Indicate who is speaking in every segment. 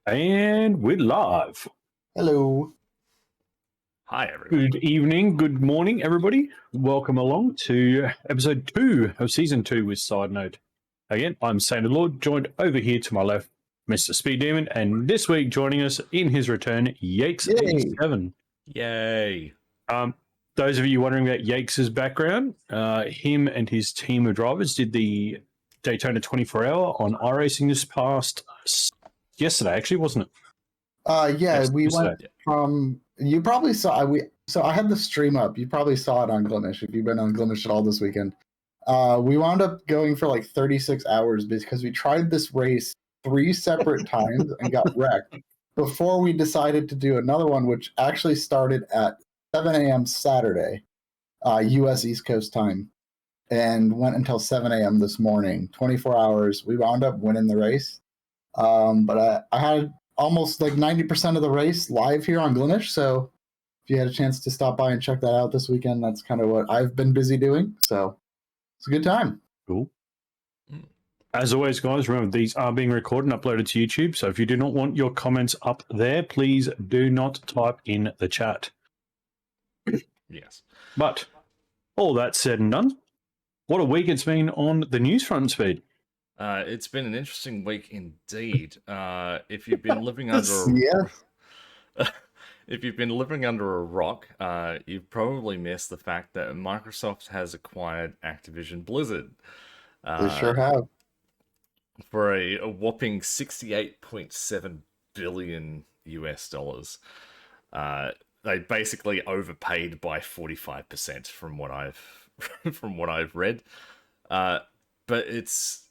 Speaker 1: And we're live.
Speaker 2: Hello.
Speaker 3: Hi, everyone.
Speaker 1: Good evening, good morning, everybody. Welcome along to episode 2 of season 2 with Side Note. Again, I'm Saint Lord, joined over here to my left, Mr. Speed Demon, and this week joining us in his return, Yakes87.
Speaker 3: Yay.
Speaker 1: Those of you wondering about Yakes' background, him and his team of drivers did the Daytona 24-hour on iRacing this past yesterday, actually, wasn't it?
Speaker 2: Yeah, we
Speaker 1: yesterday.
Speaker 2: went from. You probably saw. So I had the stream up. You probably saw it on Glimesh if you've been on Glimesh at all this weekend. We wound up going for like 36 hours because we tried this race 3 separate times and got wrecked before we decided to do another one, which actually started at 7 a.m. Saturday, U.S. East Coast time, and went until 7 a.m. this morning. 24 hours. We wound up winning the race, but I had almost like 90% of the race live here on Glimesh. So if you had a chance to stop by and check that out this weekend, that's kind of what I've been busy doing. So it's a good time.
Speaker 1: Cool. As always, guys, remember these are being recorded and uploaded to YouTube. So if you do not want your comments up there, please do not type in the chat.
Speaker 3: Yes.
Speaker 1: But all that said and done, what a week it's been on the news front, Speed.
Speaker 3: It's been an interesting week indeed. If you've been living under if you've been living under a rock, you've probably missed the fact that Microsoft has acquired Activision Blizzard.
Speaker 2: They sure have.
Speaker 3: For a whopping $68.7 billion US dollars. They basically overpaid by 45% from what I've read. But it's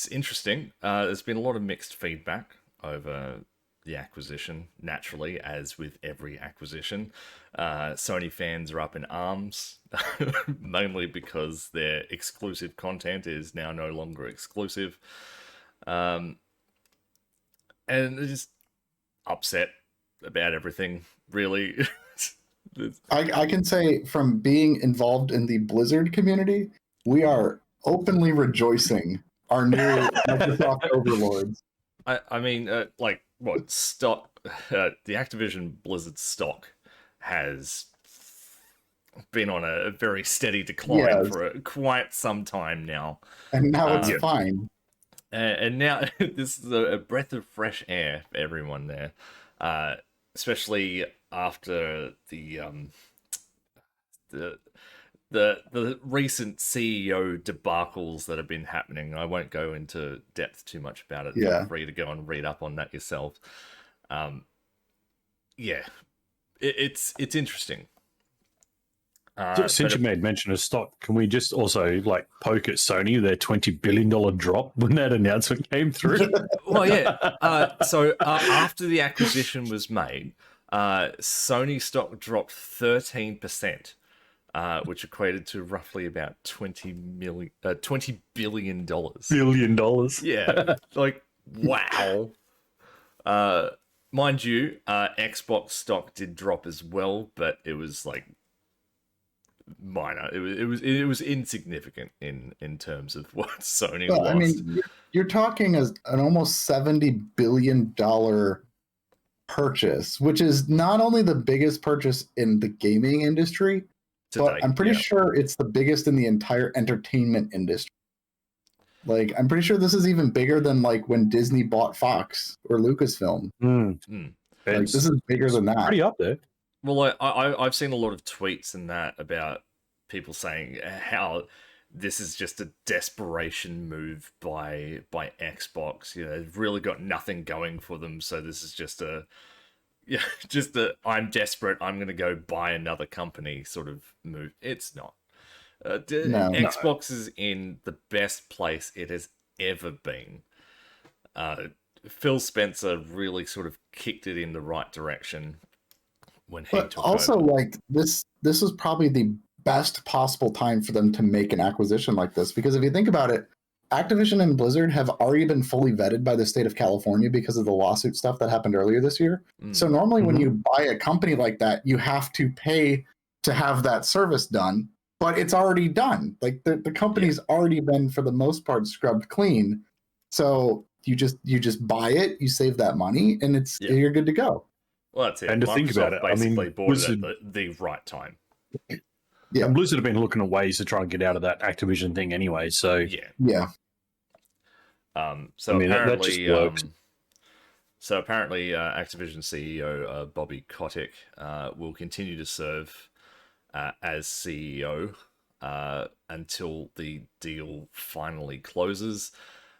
Speaker 3: interesting. There's been a lot of mixed feedback over the acquisition, naturally, as with every acquisition. Sony fans are up in arms, mainly because their exclusive content is now no longer exclusive. And they're just upset about everything, really.
Speaker 2: I can say from being involved in the Blizzard community, we are openly rejoicing our new Microsoft overlords.
Speaker 3: I mean, like, what, stock, the Activision Blizzard stock has been on a very steady decline for quite some time now.
Speaker 2: And now it's fine.
Speaker 3: And now this is a breath of fresh air for everyone there, especially after the recent CEO debacles that have been happening. I won't go into depth too much about it. Feel free to go and read up on that yourself. It's interesting.
Speaker 1: Since you made mention of stock, can we just also like poke at Sony, their $20 billion drop when that announcement came through?
Speaker 3: Well, yeah. So after the acquisition was made, Sony stock dropped 13%. Which equated to roughly about $20 billion. Yeah, like, wow. Mind you, Xbox stock did drop as well, but it was like minor. It was insignificant in terms of what Sony lost.
Speaker 2: I mean, you're talking as an almost $70 billion purchase, which is not only the biggest purchase in the gaming industry, but I'm pretty sure it's the biggest in the entire entertainment industry. Like, I'm pretty sure this is even bigger than like when Disney bought Fox or Lucasfilm. Like, this is bigger than that.
Speaker 1: Pretty up there.
Speaker 3: Well, I've seen a lot of tweets and that about people saying how this is just a desperation move by Xbox. You know, they've really got nothing going for them, so this is just I'm desperate, I'm going to go buy another company sort of move. It's not. Xbox is in the best place it has ever been. Phil Spencer really sort of kicked it in the right direction when he took
Speaker 2: also
Speaker 3: over.
Speaker 2: Like this was probably the best possible time for them to make an acquisition like this, because if you think about it, Activision and Blizzard have already been fully vetted by the state of California because of the lawsuit stuff that happened earlier this year. So normally when you buy a company like that, you have to pay to have that service done, but it's already done. Like the company's already been, for the most part, scrubbed clean. So You just buy it, you save that money, and you're good to go.
Speaker 3: Well, that's it.
Speaker 1: And to
Speaker 3: Microsoft
Speaker 1: think about it, I mean,
Speaker 3: basically bought it at the right time.
Speaker 2: Yeah.
Speaker 1: And Blizzard have been looking at ways to try and get out of that Activision thing anyway. So
Speaker 2: Yeah.
Speaker 3: So
Speaker 1: I mean, that just
Speaker 3: apparently,
Speaker 1: works.
Speaker 3: Activision CEO Bobby Kotick will continue to serve as CEO until the deal finally closes.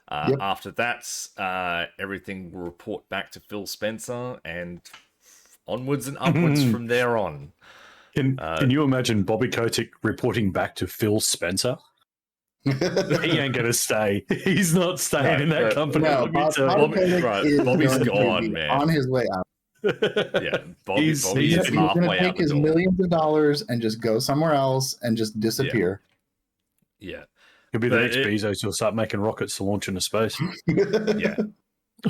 Speaker 3: After that, everything will report back to Phil Spencer, and onwards and upwards from there on.
Speaker 1: Can you imagine Bobby Kotick reporting back to Phil Spencer? He ain't going to stay. He's not staying in that company.
Speaker 2: No,
Speaker 3: Bobby's gone, man.
Speaker 2: On his way out.
Speaker 3: Yeah, Bobby's
Speaker 2: He's
Speaker 3: halfway
Speaker 2: going to
Speaker 3: out
Speaker 2: take
Speaker 3: the
Speaker 2: his
Speaker 3: door.
Speaker 2: millions of dollars and just go somewhere else and just disappear.
Speaker 3: Yeah.
Speaker 1: He'll be the next Bezos who'll start making rockets to launch into space.
Speaker 3: Yeah.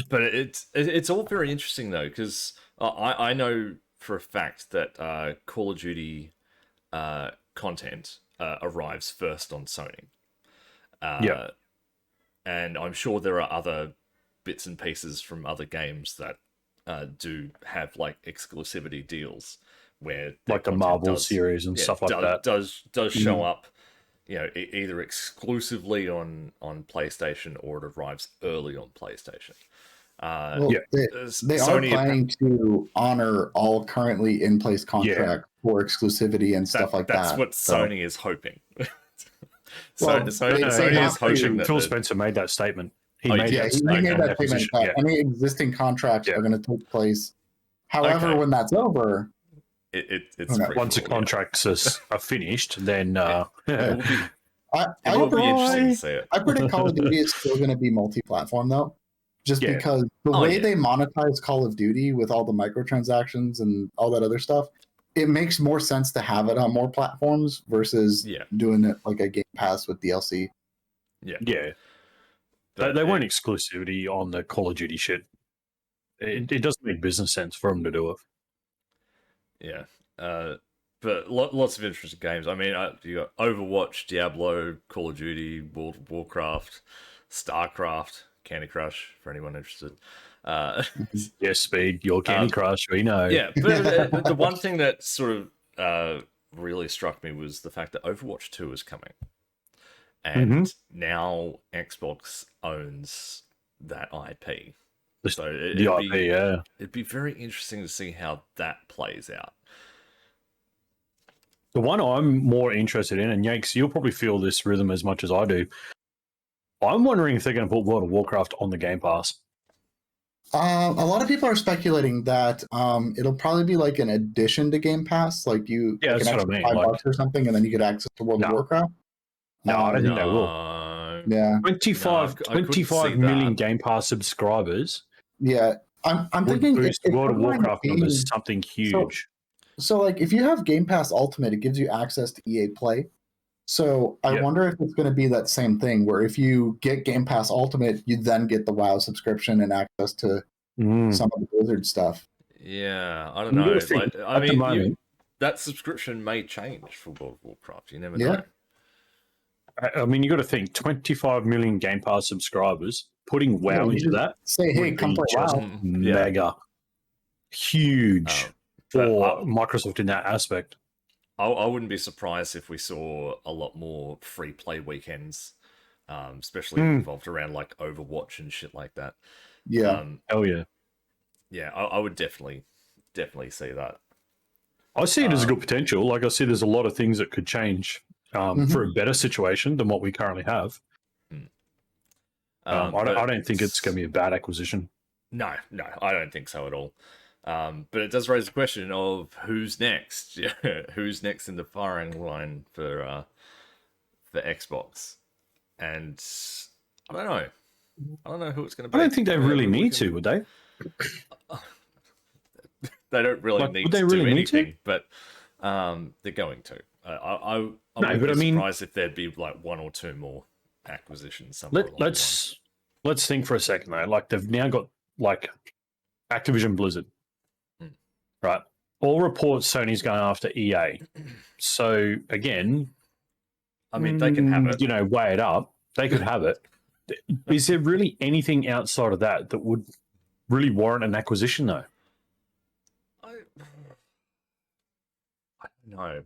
Speaker 3: But it's all very interesting, though, because I know for a fact that Call of Duty content arrives first on Sony. And I'm sure there are other bits and pieces from other games that do have like exclusivity deals where
Speaker 1: like the Marvel series and stuff like that
Speaker 3: does show up, you know, either exclusively on PlayStation or it arrives early on PlayStation.
Speaker 2: They are planning to honor all currently in place contracts for exclusivity and stuff like that.
Speaker 3: That's what Sony is hoping.
Speaker 1: Sony is hoping that Phil Spencer made that statement. He made that statement
Speaker 2: that any existing contracts are going to take place. However, when that's over,
Speaker 3: it's
Speaker 1: once the contracts are finished, then
Speaker 3: it will be interesting to see it.
Speaker 2: I predict Call of Duty is still going to be multi-platform though, just because the way they monetize Call of Duty with all the microtransactions and all that other stuff, it makes more sense to have it on more platforms versus doing it like a Game Pass with DLC.
Speaker 1: Yeah. They want exclusivity on the Call of Duty shit. It doesn't make business sense for them to do it.
Speaker 3: Yeah. But lots of interesting games. I mean, you got Overwatch, Diablo, Call of Duty, World of Warcraft, StarCraft, Candy Crush, for anyone interested.
Speaker 1: Yes, Speed, your Candy Crush, we know.
Speaker 3: Yeah, but the one thing that sort of really struck me was the fact that Overwatch 2 is coming. And now Xbox owns that IP. So it'd be very interesting to see how that plays out.
Speaker 1: The one I'm more interested in, and Yanks, you'll probably feel this rhythm as much as I do. I'm wondering if they're going to put World of Warcraft on the Game Pass.
Speaker 2: A lot of people are speculating that it'll probably be like an addition to Game Pass, like you
Speaker 1: that's what I mean,
Speaker 2: $5 or something, and then you get access to World of Warcraft.
Speaker 1: No, I don't think they will.
Speaker 2: Yeah,
Speaker 1: 25 million Game Pass subscribers.
Speaker 2: Yeah, I'm thinking
Speaker 1: boost World of Warcraft numbers something huge.
Speaker 2: So like if you have Game Pass Ultimate, it gives you access to EA Play. So I wonder if it's going to be that same thing where if you get Game Pass Ultimate, you then get the WoW subscription and access to some of the Blizzard stuff.
Speaker 3: Yeah, I don't know. Like, I mean, that subscription may change for World of Warcraft. You never know.
Speaker 1: I mean, you got to think 25 million Game Pass subscribers, putting WoW into that.
Speaker 2: Say, hey, come play WoW.
Speaker 1: Mega. Huge for Microsoft in that aspect.
Speaker 3: I wouldn't be surprised if we saw a lot more free play weekends, especially involved around like Overwatch and shit like that.
Speaker 2: Yeah.
Speaker 1: Hell yeah.
Speaker 3: Yeah, I would definitely see that.
Speaker 1: I see it as a good potential. Like I see there's a lot of things that could change for a better situation than what we currently have. I don't think it's going to be a bad acquisition.
Speaker 3: No, I don't think so at all. But it does raise the question of who's next. Who's next in the firing line for Xbox? And I don't know. I don't know who it's going to be.
Speaker 1: I don't think they really need to, would they?
Speaker 3: They don't really need to do anything, but they're going to. I wouldn't be surprised if there'd be like one or two more acquisitions.
Speaker 1: Let's think for a second though. Like they've now got like Activision Blizzard. Right. All reports Sony's going after EA. So again,
Speaker 3: I mean, they can have it.
Speaker 1: You know, weigh it up. They could have it. is there really anything outside of that that would really warrant an acquisition, though?
Speaker 3: I don't know.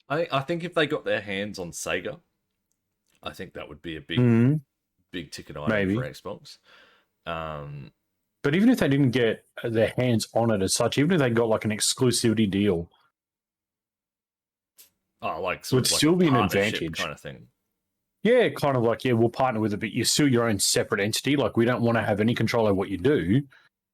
Speaker 3: I think if they got their hands on Sega, I think that would be a big ticket item
Speaker 1: Maybe.
Speaker 3: for Xbox.
Speaker 1: But even if they didn't get their hands on it as such, even if they got like an exclusivity deal, would still be an advantage
Speaker 3: kind of thing.
Speaker 1: Yeah, kind of like, we'll partner with it, but you're still your own separate entity. Like, we don't want to have any control over what you do,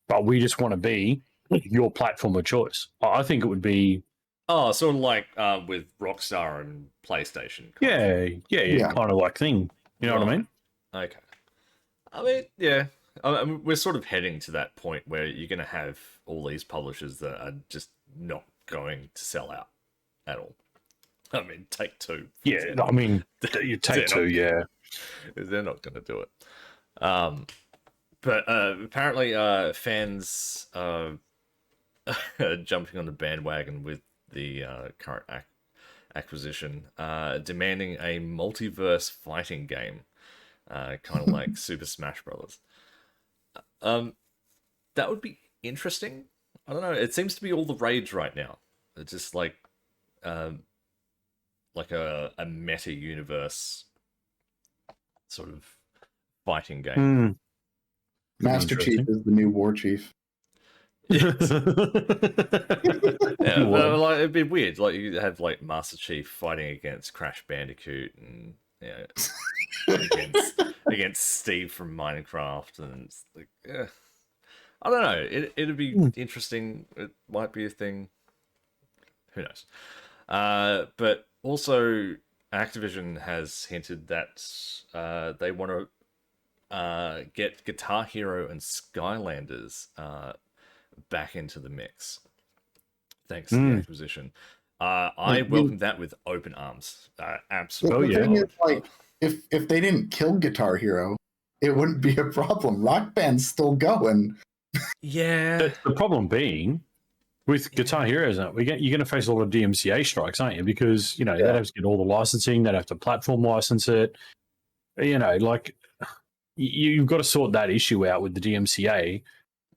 Speaker 1: but we just want to be your platform of choice. I think it would be...
Speaker 3: Oh, sort of like with Rockstar and PlayStation.
Speaker 1: Yeah, kind of like thing. You know what I mean?
Speaker 3: Okay. I mean, yeah. I mean, we're sort of heading to that point where you're going to have all these publishers that are just not going to sell out at all. I mean, Take-Two.
Speaker 1: Yeah, I mean, you Take-Two, yeah.
Speaker 3: They're not going to do it. But apparently fans are jumping on the bandwagon with the current acquisition, demanding a multiverse fighting game, kind of like Super Smash Brothers. That would be interesting. I don't know. It seems to be all the rage right now. It's just like a meta universe sort of fighting game.
Speaker 2: Master Chief is the new War Chief.
Speaker 3: Yeah, but, like, it'd be weird. Like, you have like Master Chief fighting against Crash Bandicoot and against Steve from Minecraft, and it's like, I don't know. It'd be interesting. It might be a thing. Who knows? But also, Activision has hinted that they want to get Guitar Hero and Skylanders back into the mix, thanks to the acquisition. I welcome that with open arms. Absolutely.
Speaker 2: The thing is, like, if they didn't kill Guitar Hero, it wouldn't be a problem. Rock Band's still going.
Speaker 3: Yeah.
Speaker 1: The problem being, with Guitar Heroes, you're going to face a lot of DMCA strikes, aren't you? Because, they'd have to get all the licensing, they'd have to platform license it. Like, you've got to sort that issue out with the DMCA.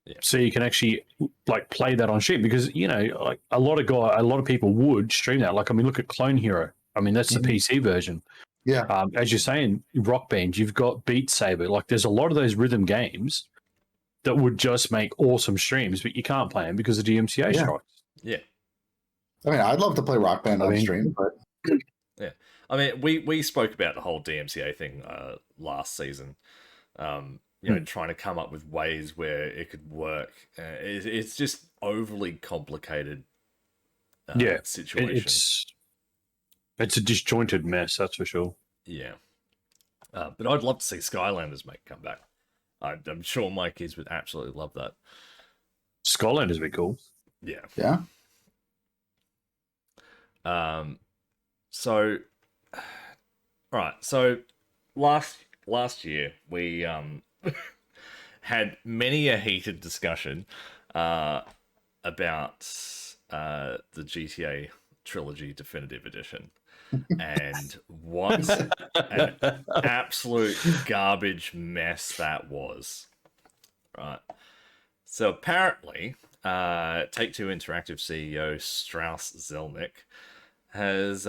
Speaker 1: Yeah. So you can actually like play that on shit, because like a lot of people would stream that. Like, I mean, look at Clone Hero. I mean, that's the PC version.
Speaker 2: Yeah.
Speaker 1: As you're saying, Rock Band, you've got Beat Saber. Like, there's a lot of those rhythm games that would just make awesome streams, but you can't play them because of DMCA strikes.
Speaker 3: Yeah.
Speaker 2: I mean, I'd love to play Rock Band on stream, but
Speaker 3: yeah. I mean, we spoke about the whole DMCA thing last season. Trying to come up with ways where it could work. It's just overly complicated situation.
Speaker 1: It's a disjointed mess, that's for sure.
Speaker 3: Yeah. But I'd love to see Skylanders make a comeback. I'm sure my kids would absolutely love that.
Speaker 1: Skylanders would be cool.
Speaker 3: Yeah.
Speaker 2: Yeah.
Speaker 3: So, all right. So last year we had many a heated discussion about the GTA Trilogy Definitive Edition, and what an absolute garbage mess that was. Right. So apparently, Take-Two Interactive CEO Strauss Zelnick has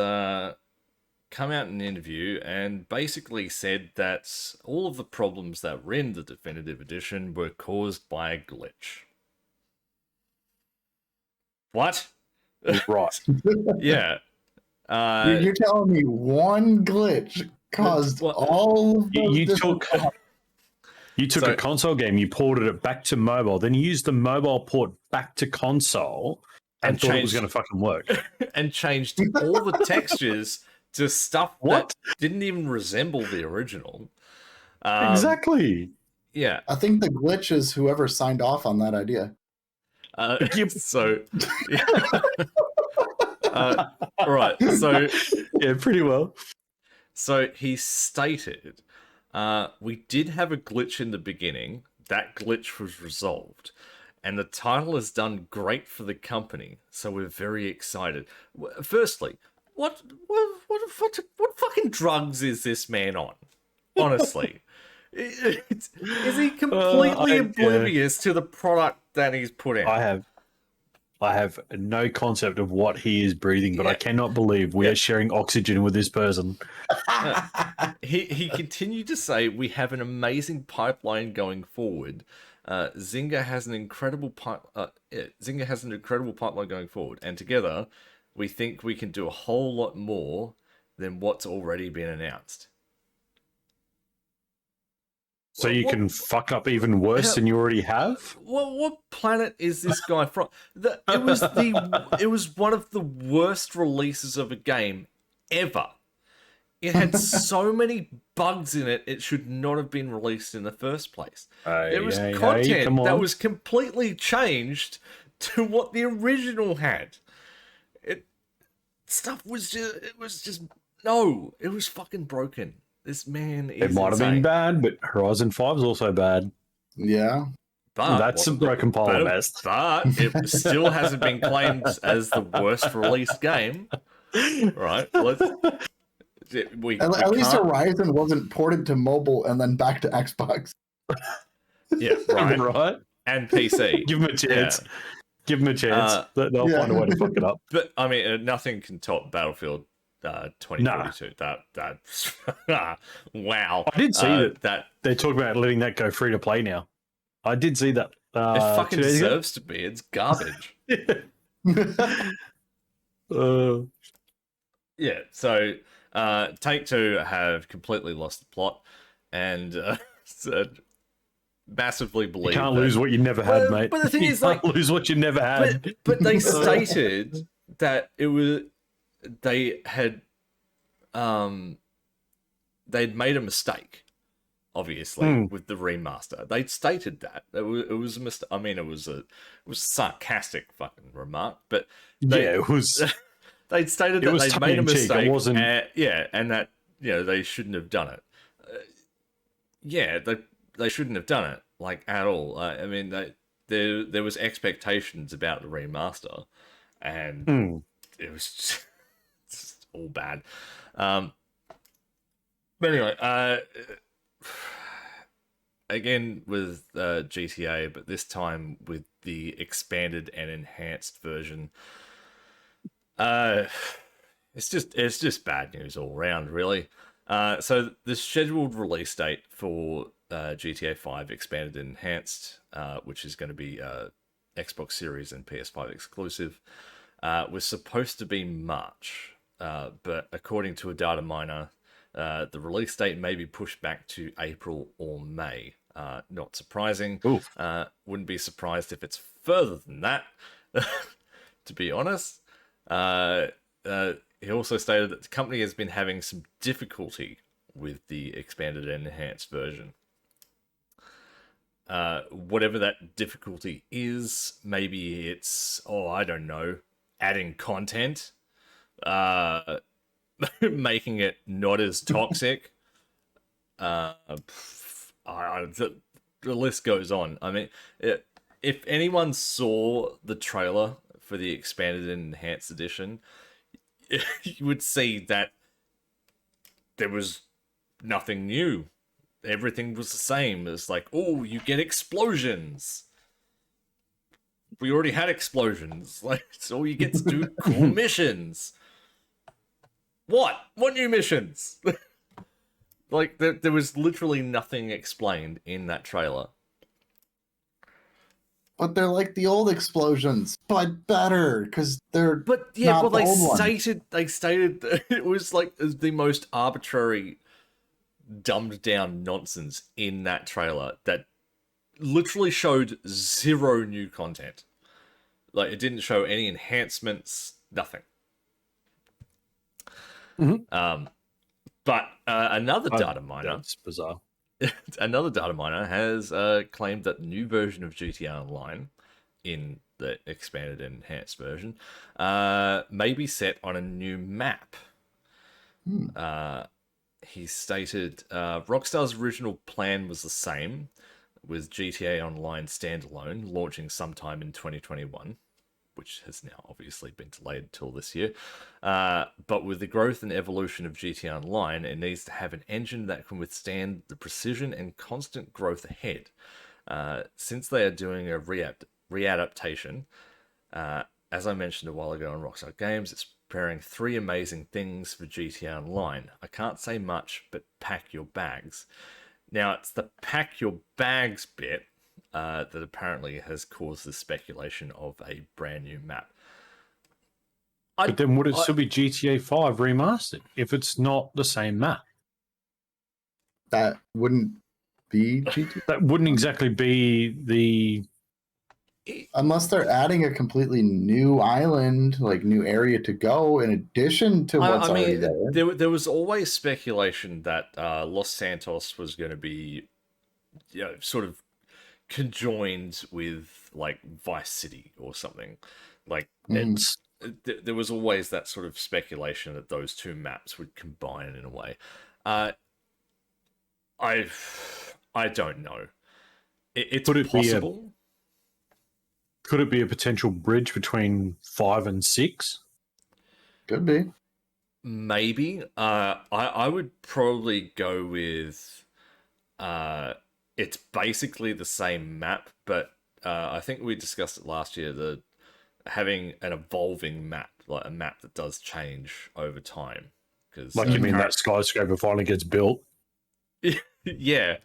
Speaker 3: come out in an interview and basically said that all of the problems that were in the Definitive Edition were caused by a glitch. What?
Speaker 1: Right.
Speaker 3: Yeah.
Speaker 2: You're telling me one glitch caused all of those
Speaker 1: You took a console game, you ported it back to mobile, then you used the mobile port back to console and thought it was going to fucking work.
Speaker 3: And changed all the textures to stuff that didn't even resemble the original.
Speaker 1: Exactly.
Speaker 3: Yeah.
Speaker 2: I think the glitch is whoever signed off on that idea.
Speaker 3: Right. So,
Speaker 1: yeah, pretty well.
Speaker 3: So he stated, we did have a glitch in the beginning. That glitch was resolved. And the title has done great for the company, so we're very excited. Firstly, what fucking drugs is this man on? Honestly. Is he completely oblivious to the product that he's put out?
Speaker 1: I have no concept of what he is breathing, but I cannot believe we are sharing oxygen with this person.
Speaker 3: He continued to say, "We have an amazing pipeline going forward. Zynga has an incredible pipeline going forward, and together, we think we can do a whole lot more than what's already been announced."
Speaker 1: So you can fuck up even worse than you already have?
Speaker 3: What planet is this guy from? It was one of the worst releases of a game ever. It had so many bugs in it, it should not have been released in the first place. There was content that was completely changed to what the original had. It was fucking broken. This man is
Speaker 1: It might have been bad, but Horizon 5 is also bad.
Speaker 2: Yeah.
Speaker 3: But
Speaker 1: that's a broken pile of mess.
Speaker 3: But it still hasn't been claimed as the worst released game. Right? At
Speaker 2: least Horizon wasn't ported to mobile and then back to Xbox.
Speaker 3: Yeah, right.
Speaker 1: Right.
Speaker 3: And PC.
Speaker 1: Give them a chance. Yeah. Give them a chance. They'll find a way to fuck it up.
Speaker 3: But I mean, nothing can top Battlefield 2042. Nah. That wow.
Speaker 1: I did see that they're talking about letting that go free to play now. I did see that.
Speaker 3: It fucking deserves to be. It's garbage. Yeah. So Take-Two have completely lost the plot and massively believe
Speaker 1: you can't lose what you never had, mate.
Speaker 3: But the thing is,
Speaker 1: like, lose what you never had.
Speaker 3: But they stated that they'd made a mistake, obviously, with the remaster. They'd stated that it was a mistake. I mean, it was a sarcastic fucking remark, but
Speaker 1: it was.
Speaker 3: They'd stated that they'd made a mistake, and that they shouldn't have done it. They shouldn't have done it at all. I mean, there was expectations about the remaster, and it was just all bad. But anyway, again with GTA, but this time with the expanded and enhanced version. It's just bad news all around, really. So the scheduled release date for GTA 5 expanded and enhanced, which is going to be Xbox Series and PS5 exclusive, was supposed to be March, but according to a data miner, the release date may be pushed back to April or May. Not surprising. Wouldn't be surprised if it's further than that, to be honest. He also stated that the company has been having some difficulty with the expanded and enhanced version. Whatever that difficulty is, maybe it's, I don't know, adding content, making it not as toxic. The list goes on. I mean, if anyone saw the trailer for the expanded and enhanced edition, you would see that there was nothing new. Everything was the same. It's like, you get explosions. We already had explosions. It's all you get to do cool missions. What new missions? There was literally nothing explained in that trailer.
Speaker 2: But they're like the old explosions, but better because they're.
Speaker 3: But yeah, well, they stated that it was like the most arbitrary, dumbed down nonsense in that trailer that literally showed zero new content. It didn't show any enhancements, nothing.
Speaker 1: Mm-hmm.
Speaker 3: But another data miner.
Speaker 1: That's bizarre.
Speaker 3: Another data miner has claimed that the new version of GTA Online, in the expanded and enhanced version, may be set on a new map. He stated Rockstar's original plan was the same, with GTA Online standalone launching sometime in 2021. which has now obviously been delayed till this year. But with the growth and evolution of GTA Online, it needs to have an engine that can withstand the precision and constant growth ahead. Since they are doing a readaptation, as I mentioned a while ago on Rockstar Games, it's preparing 3 amazing things for GTA Online. I can't say much, but pack your bags. Now, it's the pack your bags bit that apparently has caused the speculation of a brand new map.
Speaker 1: But then would it still be GTA 5 remastered if it's not the same map?
Speaker 2: That wouldn't be GTA.
Speaker 1: That wouldn't exactly be the...
Speaker 2: Unless they're adding a completely new island, like new area to go in addition to what's already there.
Speaker 3: There was always speculation that Los Santos was going to be, sort of conjoined with like Vice City or something. Like there was always that sort of speculation that those 2 maps would combine in a way. I don't know. It's possible.
Speaker 1: Could it be a potential bridge between 5 and 6?
Speaker 2: Could be.
Speaker 3: Maybe. I would probably go with it's basically the same map, but I think we discussed it last year, having an evolving map, like a map that does change over time.
Speaker 1: Like you mean that skyscraper finally gets built?
Speaker 3: Yeah.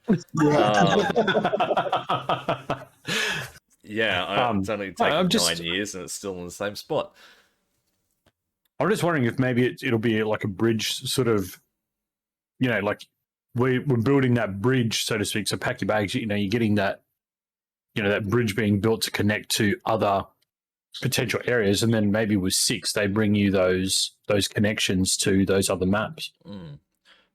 Speaker 3: Yeah, it's only taken 9 years and it's still in the same spot.
Speaker 1: I'm just wondering if maybe it'll be like a bridge sort of, like we're building that bridge, so to speak. So pack your bags, you're getting that, that bridge being built to connect to other potential areas. And then maybe with 6, they bring you those connections to those other maps.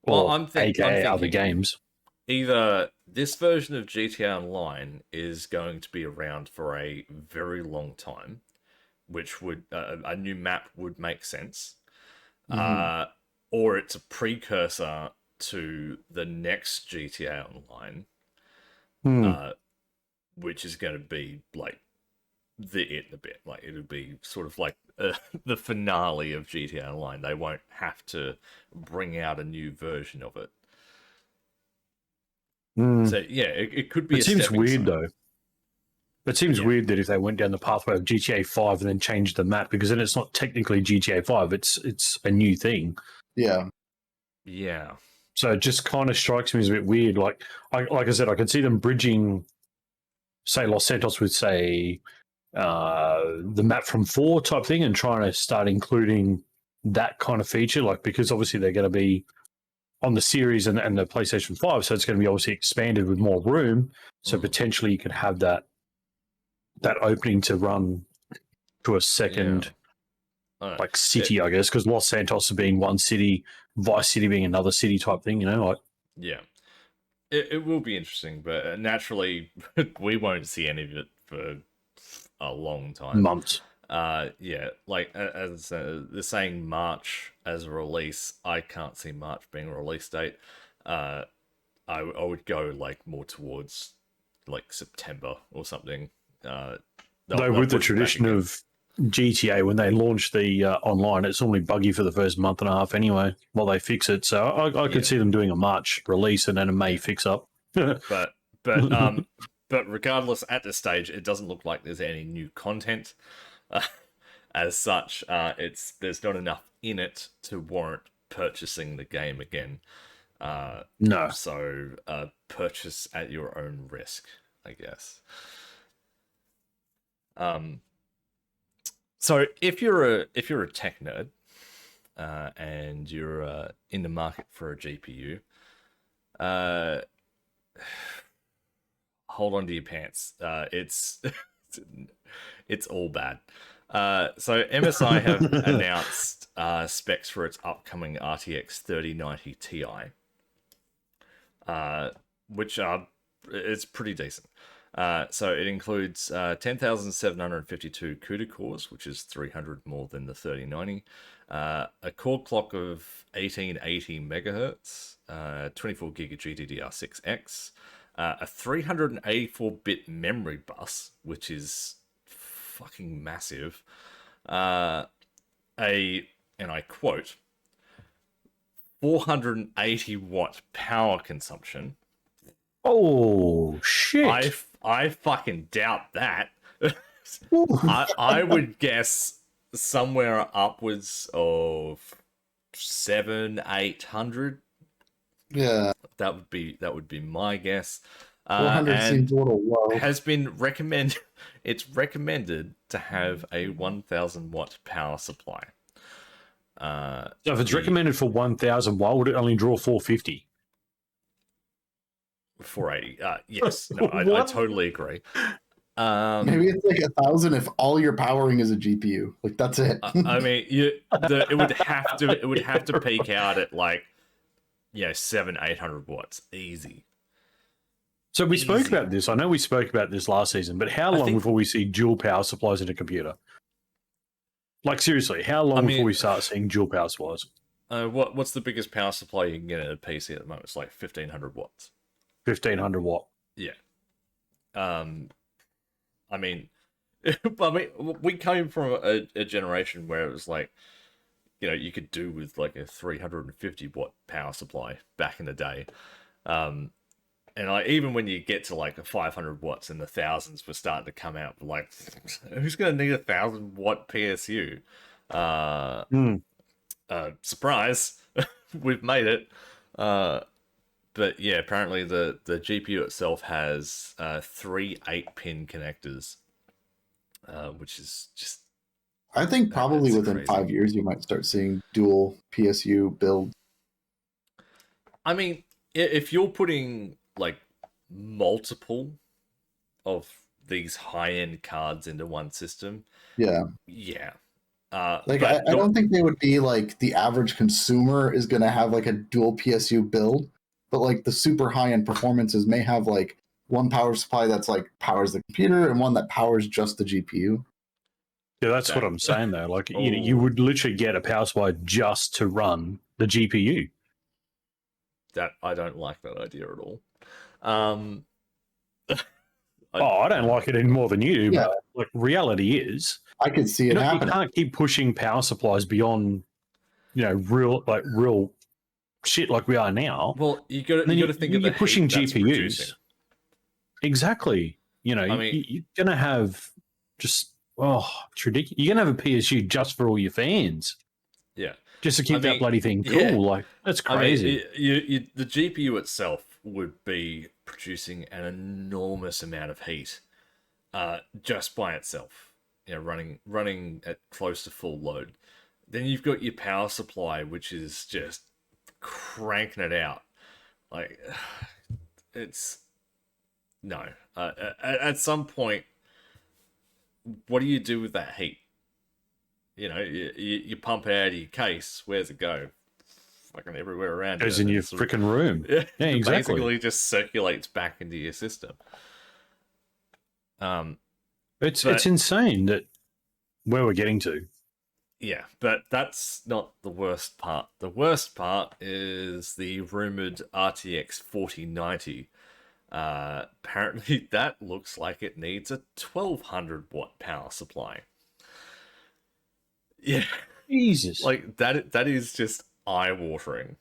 Speaker 3: Well,
Speaker 1: I'm thinking other games.
Speaker 3: Either this version of GTA Online is going to be around for a very long time, which would a new map would make sense, or it's a precursor to the next GTA Online, which is going to be like the bit. Like it'll be sort of like the finale of GTA Online. They won't have to bring out a new version of it. So yeah, it could be.
Speaker 1: It seems weird though. It seems weird that if they went down the pathway of GTA 5 and then changed the map, because then it's not technically GTA 5. It's a new thing.
Speaker 2: Yeah.
Speaker 3: Yeah.
Speaker 1: So it just kind of strikes me as a bit weird. Like I said, I could see them bridging, say, Los Santos with, say, the map from 4 type thing, and trying to start including that kind of feature. Like, because obviously they're going to be on the series and the PlayStation 5, so it's going to be obviously expanded with more room. So potentially you could have that opening to run to a second like city, I guess, because Los Santos being one city, Vice City being another city type thing, like.
Speaker 3: Yeah. It will be interesting, but naturally we won't see any of it for a long time.
Speaker 1: Months.
Speaker 3: Yeah, like as they're saying March as a release. I can't see March being a release date. I would go like more towards like September or something.
Speaker 1: Though with the tradition of GTA, when they launch the online, it's normally buggy for the first month and a half anyway while they fix it. So I could see them doing a March release and then a May fix up.
Speaker 3: But regardless, at this stage, it doesn't look like there's any new content. As such, there's not enough in it to warrant purchasing the game again.
Speaker 1: No.
Speaker 3: So purchase at your own risk, I guess. So if you're a tech nerd, and you're in the market for a GPU, hold on to your pants. It's all bad. So MSI have announced specs for its upcoming RTX 3090 Ti, which it's pretty decent. So it includes 10,752 CUDA cores, which is 300 more than the 3090, a core clock of 1880 megahertz, 24 gig of GDDR6X, a 384-bit memory bus, which is fucking massive. And I quote, 480 watt power consumption.
Speaker 1: Oh shit!
Speaker 3: I fucking doubt that. I would guess somewhere upwards of 700-800.
Speaker 2: Yeah,
Speaker 3: That would be my guess.
Speaker 2: 400 seems a little low.
Speaker 3: Has been recommended. It's recommended to have a 1,000 watt power supply.
Speaker 1: So if it's recommended for 1,000, why would it only draw 450?
Speaker 3: 480. Yes, no, I totally agree.
Speaker 2: Maybe it's like 1,000 if all you're powering is a GPU. Like that's it.
Speaker 3: I mean, it would have to peak out at like 700-800 watts, easy.
Speaker 1: So we spoke about this. I know we spoke about this last season, but how long before we see dual power supplies in a computer? Like seriously, how long before we start seeing dual power supplies?
Speaker 3: What's the biggest power supply you can get in a PC at the moment? It's like 1,500 watts.
Speaker 1: 1,500 watt.
Speaker 3: Yeah. I mean, we came from a generation where it was like, you could do with like a 350 watt power supply back in the day. And even when you get to like a 500 watts and the thousands were starting to come out, like, who's going to need 1,000 watt PSU? Surprise, we've made it. But yeah, apparently the GPU itself has 3 8-pin connectors, which is just...
Speaker 2: I think probably within
Speaker 3: crazy.
Speaker 2: 5 years you might start seeing dual PSU builds.
Speaker 3: I mean, if you're putting like multiple of these high-end cards into one system,
Speaker 2: yeah. I don't think they would be like the average consumer is going to have like a dual PSU build, but like the super high-end performances may have like one power supply that's like powers the computer and one that powers just the GPU.
Speaker 1: Yeah, that's what I'm saying though. Like you would literally get a power supply just to run the GPU.
Speaker 3: That I don't like that idea at all.
Speaker 1: I don't like it any more than you do, but like reality is,
Speaker 2: I could see it happening.
Speaker 1: You can't keep pushing power supplies beyond, real shit like we are now.
Speaker 3: Well, you got to think of the
Speaker 1: pushing
Speaker 3: heat that's
Speaker 1: GPUs.
Speaker 3: Producing.
Speaker 1: Exactly. You're gonna have it's ridiculous. You're gonna have a PSU just for all your fans.
Speaker 3: Yeah.
Speaker 1: Just to keep that bloody thing cool. Yeah. Like, that's crazy.
Speaker 3: The GPU itself would be producing an enormous amount of heat just by itself. Running at close to full load. Then you've got your power supply, which is just cranking it out. Like, it's... No. At some point, what do you do with that heat? You pump it out of your case. Where's it go? Fucking everywhere around.
Speaker 1: It goes in your freaking room.
Speaker 3: Yeah,
Speaker 1: exactly.
Speaker 3: Basically, just circulates back into your system.
Speaker 1: It's insane that where we're getting to.
Speaker 3: Yeah, but that's not the worst part. The worst part is the rumored RTX 4090. Apparently, that looks like it needs a 1,200 watt power supply. Yeah,
Speaker 1: Jesus,
Speaker 3: like that is just eye-watering.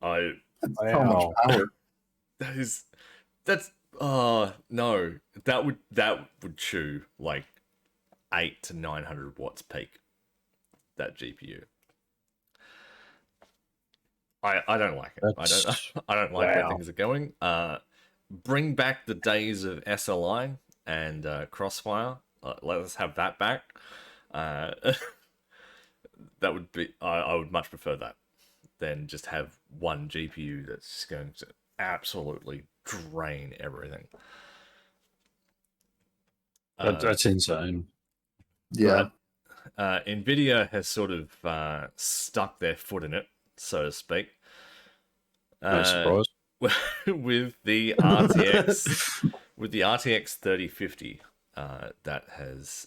Speaker 2: How much power?
Speaker 3: That's no, that would chew like 800 to 900 watts peak. That GPU. I don't like it. I don't like where things are going. Bring back the days of SLI and Crossfire. Let us have that back. That would be... I would much prefer that than just have one GPU that's just going to absolutely drain everything.
Speaker 1: That's insane.
Speaker 2: Yeah.
Speaker 3: Nvidia has sort of stuck their foot in it, so to speak.
Speaker 1: No surprise.
Speaker 3: With the RTX, with the RTX 3050, that has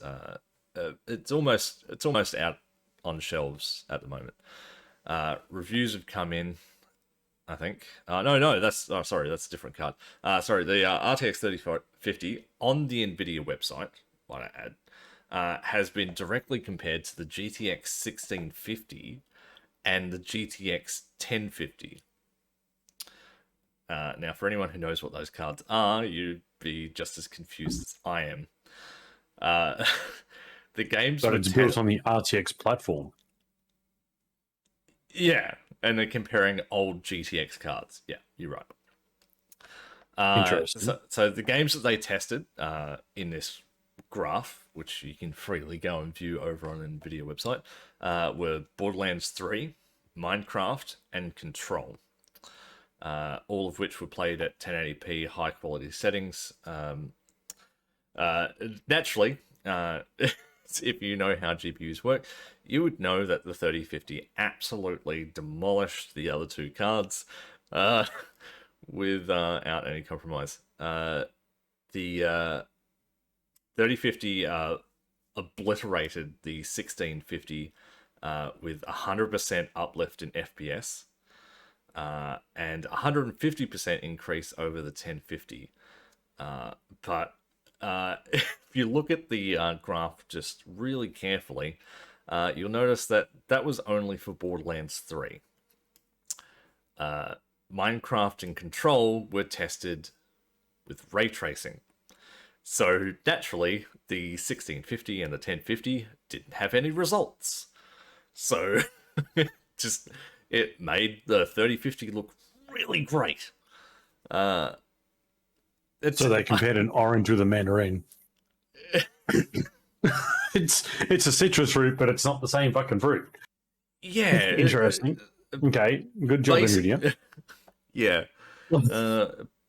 Speaker 3: it's almost out on shelves at the moment. Reviews have come in, I think. That's a different card. The RTX 3050 on the Nvidia website might I add, has been directly compared to the GTX 1650 and the GTX 1050. Now, for anyone who knows what those cards are, you'd be just as confused as I am. The games,
Speaker 1: but it's built on the RTX platform.
Speaker 3: Yeah, and they're comparing old GTX cards. Yeah, you're right.
Speaker 1: Interesting.
Speaker 3: So the games that they tested in this graph, which you can freely go and view over on the NVIDIA website, were Borderlands 3, Minecraft, and Control. All of which were played at 1080p high quality settings. Naturally, if you know how GPUs work, you would know that the 3050 absolutely demolished the other two cards without any compromise. The 3050 obliterated the 1650 with 100% uplift in FPS and 150% increase over the 1050. But if you look at the graph just really carefully, you'll notice that that was only for Borderlands 3. Minecraft and Control were tested with ray tracing. So naturally, the 1650 and the 1050 didn't have any results. So just it made the 3050 look really great.
Speaker 1: So they compared an orange with a mandarin. It's a citrus fruit, but it's not the same fucking fruit.
Speaker 3: Yeah.
Speaker 1: Interesting. Okay, good job, NVIDIA.
Speaker 3: Yeah.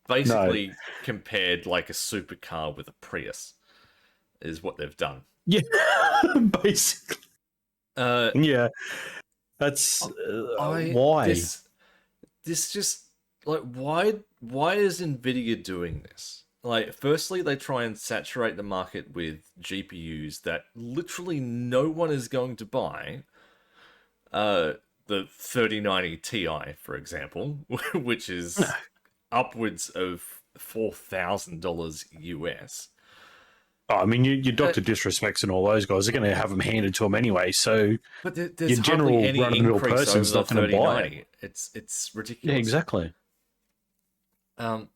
Speaker 3: Basically compared like a supercar with a Prius is what they've done.
Speaker 1: Yeah, basically. Yeah, that's why.
Speaker 3: This just like why is NVIDIA doing this? Like, firstly, they try and saturate the market with GPUs that literally no one is going to buy. The 3090 Ti, for example, which is upwards of $4,000 US.
Speaker 1: Oh, I mean, your Dr. Disrespects and all those guys are going to have them handed to them anyway. So,
Speaker 3: but there's
Speaker 1: your general
Speaker 3: hardly any
Speaker 1: run-of-the-mill
Speaker 3: increase
Speaker 1: person's
Speaker 3: over
Speaker 1: not going to buy it.
Speaker 3: It's ridiculous.
Speaker 1: Yeah, exactly.
Speaker 3: But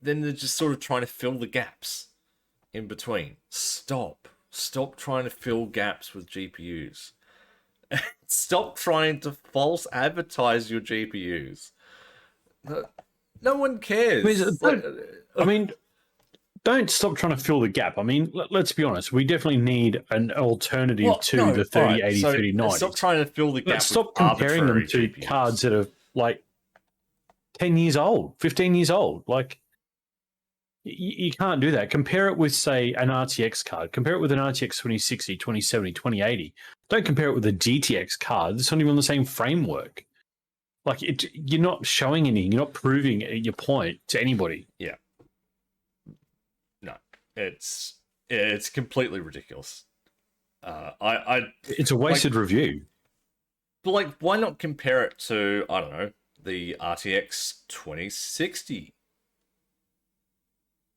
Speaker 3: then they're just sort of trying to fill the gaps in between. Stop trying to fill gaps with GPUs. Stop trying to false advertise your GPUs. No one cares.
Speaker 1: I mean, don't stop trying to fill the gap. I mean, let's be honest. We definitely need an alternative to the 3080, 3090.
Speaker 3: Stop trying to fill the gap.
Speaker 1: Stop comparing them to
Speaker 3: GPUs.
Speaker 1: cards that are like 10 years old, 15 years old. Like, you can't do that. Compare it with, say, an RTX card. Compare it with an RTX 2060, 2070, 2080. Don't compare it with a GTX card. It's not even on the same framework. Like, you're not showing anything. You're not proving your point to anybody.
Speaker 3: Yeah. No, it's completely ridiculous.
Speaker 1: It's a wasted review.
Speaker 3: But like, why not compare it to, I don't know, the RTX 2060?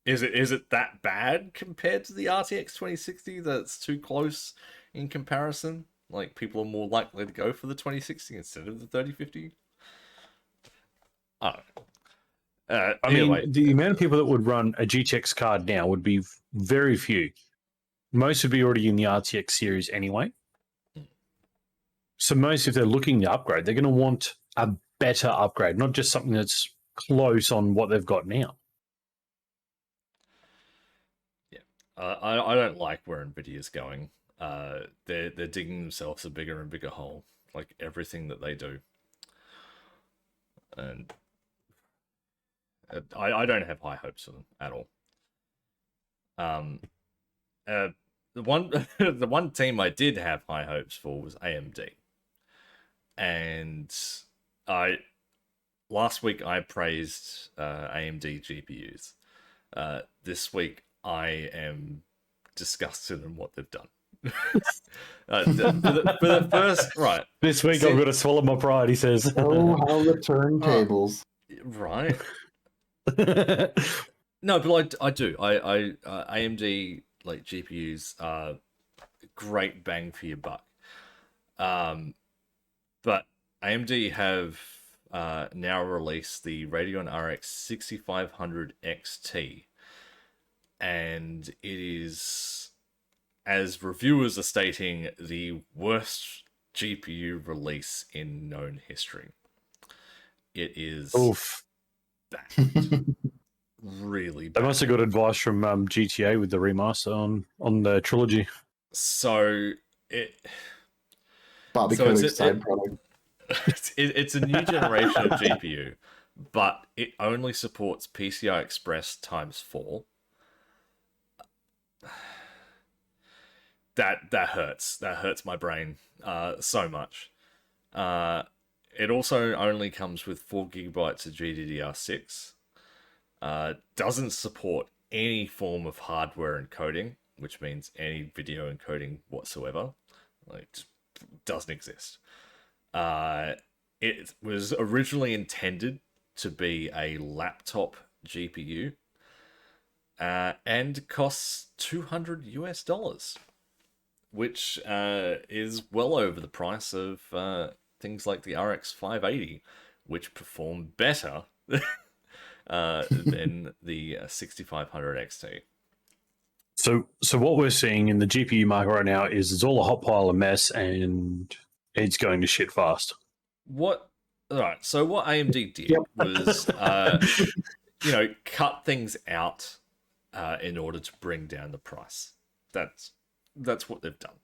Speaker 3: Is it that bad compared to the RTX 2060 that's too close in comparison? Like, people are more likely to go for the 2060 instead of the 3050? I don't know.
Speaker 1: I mean, the amount of people that would run a GTX card now would be very few. Most would be already in the RTX series anyway. So most, if they're looking to upgrade, they're going to want a better upgrade, not just something that's close on what they've got now.
Speaker 3: I don't like where NVIDIA's going. They're digging themselves a bigger and bigger hole, like everything that they do. And I don't have high hopes for them at all. The one team I did have high hopes for was AMD, and last week I praised AMD GPUs. This week I am disgusted in what they've done. For the first, right.
Speaker 1: This week I've got to swallow my pride, he says.
Speaker 2: Oh, how the turntables.
Speaker 3: Right. No, but I do. AMD like GPUs are great bang for your buck. But AMD have now released the Radeon RX 6500 XT, and it is, as reviewers are stating, the worst GPU release in known history. It is bad. Really bad.
Speaker 1: They must have got advice from GTA with the remaster on the trilogy.
Speaker 3: So it...
Speaker 2: Bobby
Speaker 3: So
Speaker 2: Kotick's side product.
Speaker 3: It's a new generation of GPU, but it only supports PCI Express ×4. That hurts. That hurts my brain so much. It also only comes with 4 gigabytes of GDDR6. Doesn't support any form of hardware encoding, which means any video encoding whatsoever. Like, doesn't exist. It was originally intended to be a laptop GPU, and costs $200, which is well over the price of things like the RX 580, which perform better than the 6500 XT.
Speaker 1: So what we're seeing in the GPU market right now is it's all a hot pile of mess, and it's going to shit fast.
Speaker 3: All right, so what AMD did was, cut things out in order to bring down the price. That's what they've done.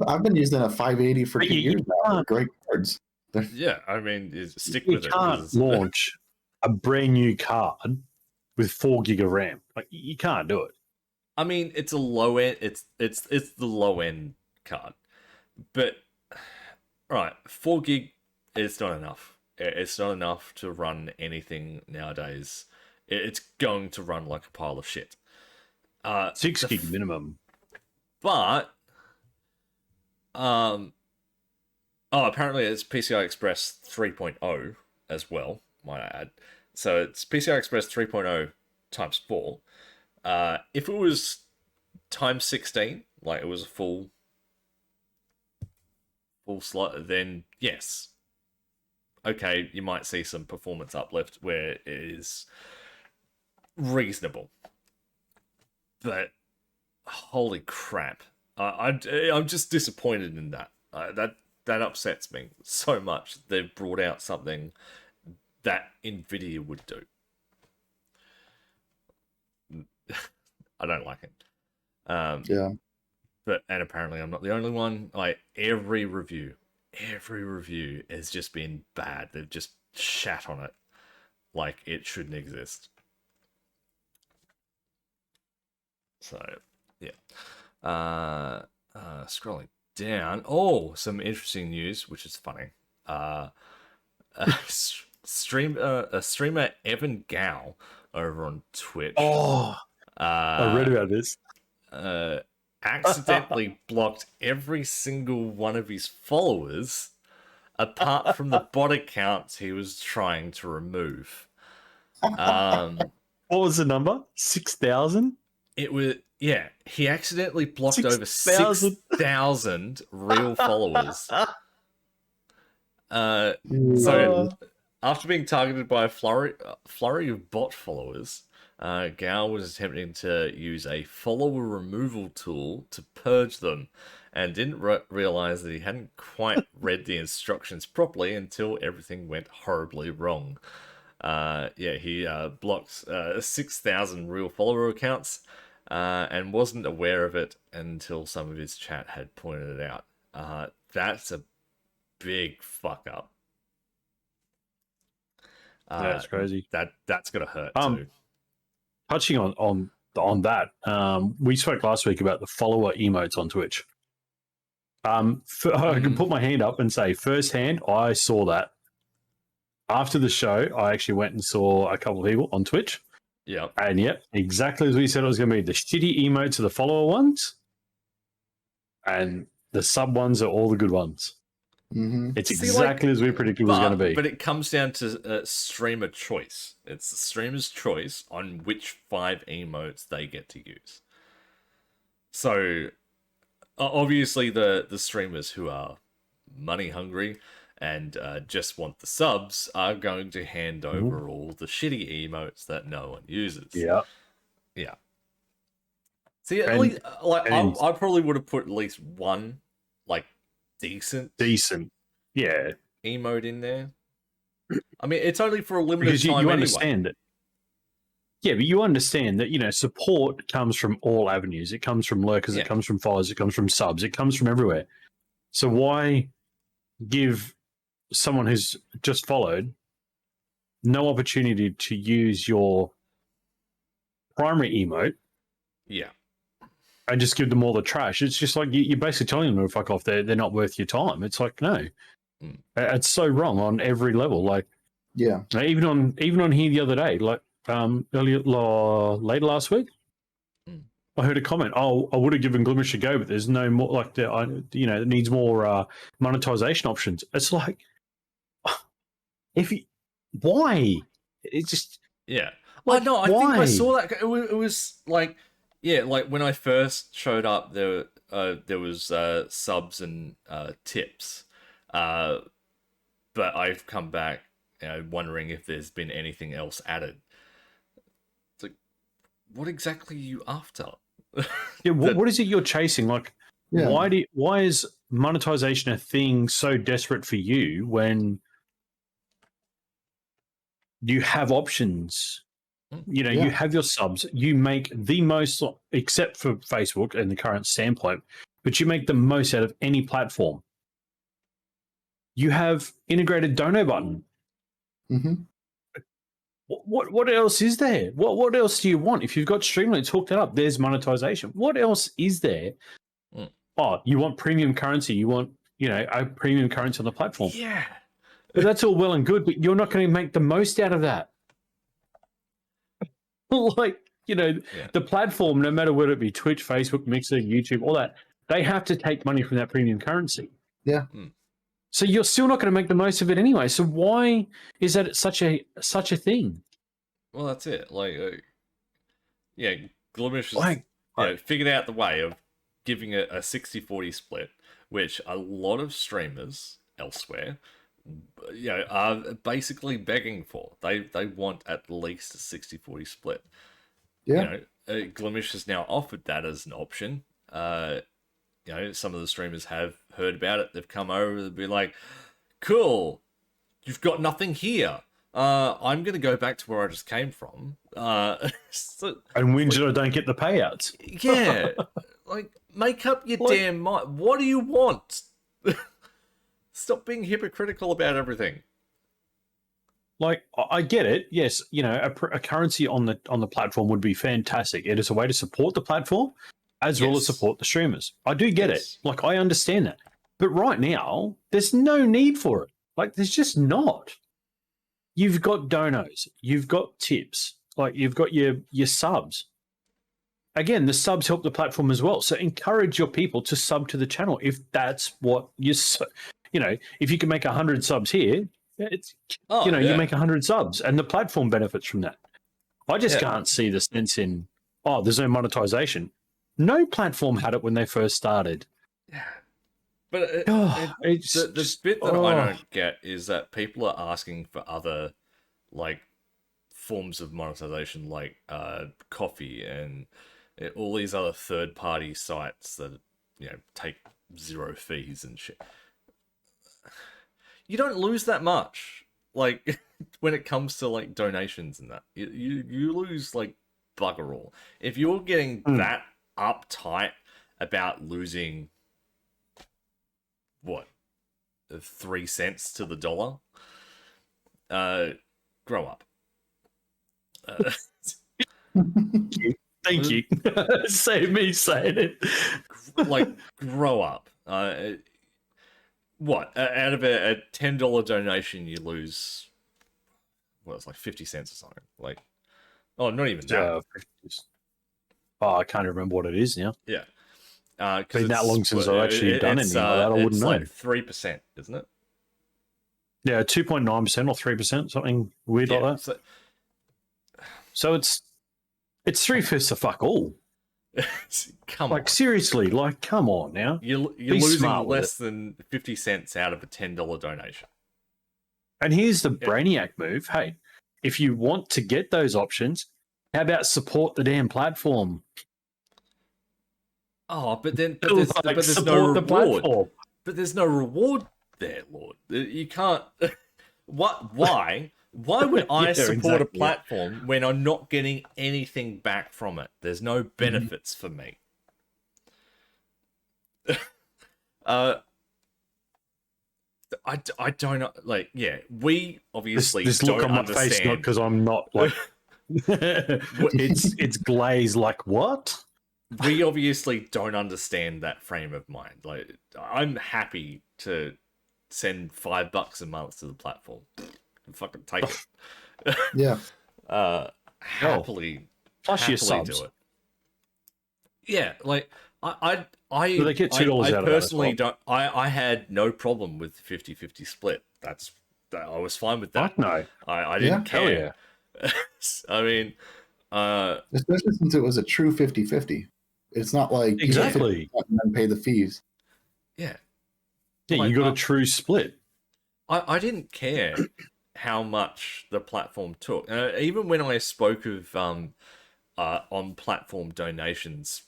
Speaker 2: I've been using a 580 for 2 years now. They're great cards.
Speaker 3: Yeah, I mean, stick
Speaker 1: You
Speaker 3: with it.
Speaker 1: can't launch a brand new card with 4 gig of RAM. Like, you can't do it.
Speaker 3: I mean, it's a low end. It's the low end card, but right, 4 gig is not enough. It's not enough to run anything nowadays. It's going to run like a pile of shit.
Speaker 1: 6 gig minimum.
Speaker 3: But apparently it's PCI Express 3.0 as well, might I add. So it's PCI Express 3.0 ×4. If it was ×16, like it was a full slot, then yes. Okay, you might see some performance uplift where it is reasonable. But holy crap. I'm just disappointed in that. That upsets me so much. They've brought out something that Nvidia would do. I don't like it.
Speaker 2: Yeah.
Speaker 3: And apparently I'm not the only one. Like, every review has just been bad. They've just shat on it like it shouldn't exist. So, yeah. Scrolling down. Oh, some interesting news, which is funny. Streamer Evan Gao over on Twitch.
Speaker 1: Oh, I read about this.
Speaker 3: Accidentally blocked every single one of his followers, apart from the bot accounts he was trying to remove.
Speaker 1: What was the number? 6,000?
Speaker 3: It was, yeah. He accidentally blocked over 6,000 real followers. So after being targeted by a flurry of bot followers, Gao was attempting to use a follower removal tool to purge them, and didn't realize that he hadn't quite read the instructions properly until everything went horribly wrong. He blocked 6,000 real follower accounts, and wasn't aware of it until some of his chat had pointed it out. That's a big fuck up.
Speaker 1: That's crazy.
Speaker 3: That's gonna hurt too.
Speaker 1: Touching on that, we spoke last week about the follower emotes on Twitch. I can put my hand up and say firsthand, I saw that. After the show, I actually went and saw a couple of people on Twitch.
Speaker 3: Yeah.
Speaker 1: And yep, exactly as we said it was going to be. The shitty emotes are the follower ones, and the sub ones are all the good ones. It's
Speaker 3: See,
Speaker 1: exactly as we predicted it was going to be.
Speaker 3: But it comes down to streamer choice. It's the streamer's choice on which 5 emotes they get to use. So, obviously, the streamers who are money hungry and just want the subs are going to hand over all the shitty emotes that no one uses.
Speaker 1: Yeah.
Speaker 3: See, at least, I probably would have put at least one, like, decent,
Speaker 1: yeah,
Speaker 3: emote in there. I mean, it's only for a limited
Speaker 1: because
Speaker 3: time
Speaker 1: you
Speaker 3: anyway.
Speaker 1: understand it. Yeah, but you understand that, support comes from all avenues. It comes from lurkers, it comes from followers, it comes from subs, it comes from everywhere. So why give someone who's just followed no opportunity to use your primary emote?
Speaker 3: Yeah.
Speaker 1: And just give them all the trash. It's just like you're basically telling them to fuck off. They're not worth your time. It's like, no. It's so wrong on every level. Like,
Speaker 2: yeah,
Speaker 1: even on here the other day, like late last week, I heard a comment. Oh, I would have given Glimesh a go, but there's no more. Like, it needs more monetization options. It's like, why? It's just
Speaker 3: Like, I think I saw that. It was like, like when I first showed up, there was subs and tips, but I've come back, wondering if there's been anything else added. It's like, what exactly are you after?
Speaker 1: What is it you're chasing? Like, why is monetization a thing so desperate for you when you have options? You have your subs. You make the most, except for Facebook and the current standpoint, but you make the most out of any platform. You have integrated dono button. What else is there? What else do you want? If you've got Streamlabs hooked up, there's monetization. What else is there? Oh, you want premium currency. You want, a premium currency on the platform.
Speaker 3: Yeah.
Speaker 1: But that's all well and good, but you're not going to make the most out of that. Like, the platform, no matter whether it be Twitch, Facebook, Mixer, YouTube, all that, they have to take money from that premium currency.
Speaker 2: Yeah.
Speaker 1: So you're still not going to make the most of it anyway. So why is that such a thing?
Speaker 3: Well, that's it. Like, Glimesh has figured out the way of giving it a 60-40 split, which a lot of streamers elsewhere, are basically begging for. They want at least a 60-40 split.
Speaker 2: Yeah.
Speaker 3: Glimesh has now offered that as an option. Some of the streamers have heard about it. They've come over and be like, cool, you've got nothing here. I'm going to go back to where I just came from.
Speaker 1: And whinge that I don't get the payouts.
Speaker 3: Yeah. Like, make up your damn mind. What do you want? Stop being hypocritical about everything.
Speaker 1: Like, I get it. Yes, a currency on the platform would be fantastic. It is a way to support the platform as well as support the streamers. I do get it. Like, I understand that. But right now, there's no need for it. Like, there's just not. You've got donos. You've got tips. Like, you've got your subs. Again, the subs help the platform as well. So encourage your people to sub to the channel if that's what if you can make 100 subs here, it's you make 100 subs and the platform benefits from that. I just can't see the sense in there's no monetization. No platform had it when they first started.
Speaker 3: Yeah. But the bit that I don't get is that people are asking for other forms of monetization, like coffee and all these other third-party sites that take zero fees and shit. You don't lose that much, when it comes to donations and that. You lose bugger all. If you're getting that uptight about losing 3 cents to the dollar, grow up.
Speaker 1: Thank you. Save me saying it.
Speaker 3: Grow up. Out of a $10 donation, you lose it's 50 cents or something. Not even that.
Speaker 1: I can't remember what it is now.
Speaker 3: Yeah.
Speaker 1: Been that long since I've actually done anything like that. I wouldn't know.
Speaker 3: It's like 3%, isn't it?
Speaker 1: Yeah, 2.9% or 3%, something weird like that. So it's 3/5 of fuck all.
Speaker 3: Come on.
Speaker 1: Like, seriously, like, come on now.
Speaker 3: You're losing less than 50 cents out of a $10 donation.
Speaker 1: And here's the brainiac move. Hey, if you want to get those options, how about support the damn platform?
Speaker 3: Oh, but there's no reward. But there's no reward there, Lord. You can't. What? Why? Why would I support a platform when I'm not getting anything back from it? There's no benefits for me. I don't know. Like, yeah, we obviously
Speaker 1: this
Speaker 3: don't
Speaker 1: look on
Speaker 3: understand.
Speaker 1: my face, not because I'm not like. it's glazed. Like, what?
Speaker 3: We obviously don't understand that frame of mind. Like, I'm happy to send $5 a month to the platform. Fucking take it.
Speaker 2: Yeah.
Speaker 3: Happily.
Speaker 1: Plus your subs.
Speaker 3: Do it. Yeah, like I
Speaker 1: Do they get $2 out of
Speaker 3: personally
Speaker 1: that as well?
Speaker 3: don't. I had no problem with the 50-50 split. I was fine with that.
Speaker 1: Fuck no.
Speaker 3: I didn't care.
Speaker 1: Yeah.
Speaker 3: I mean,
Speaker 2: especially since it was a true 50-50. It's not like
Speaker 1: exactly
Speaker 2: and then pay the fees.
Speaker 3: Yeah.
Speaker 1: Yeah,
Speaker 3: like,
Speaker 1: you got a true split.
Speaker 3: I didn't care how much the platform took. Even when I spoke of on platform donations,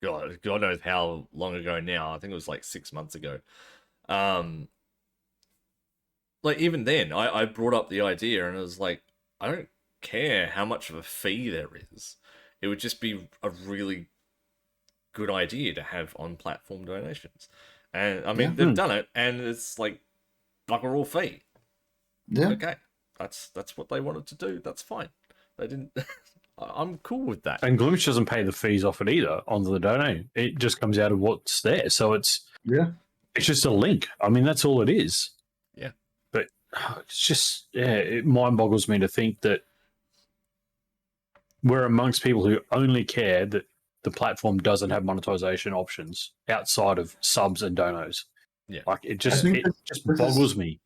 Speaker 3: God knows how long ago now. I think it was like 6 months ago. Like, even then, I brought up the idea, and it was like, I don't care how much of a fee there is. It would just be a really good idea to have on-platform donations. And, I mean, they've done it, and it's like bugger all fee.
Speaker 2: Yeah.
Speaker 3: Okay, that's what they wanted to do. That's fine. They didn't... I'm cool with that.
Speaker 1: And Glimesh doesn't pay the fees off it either on the donate. It just comes out of what's there. So it's just a link. I mean, that's all it is.
Speaker 3: Yeah.
Speaker 1: But it's just, it mind boggles me to think that we're amongst people who only care that the platform doesn't have monetization options outside of subs and donos.
Speaker 3: Yeah.
Speaker 1: Like, it just boggles me.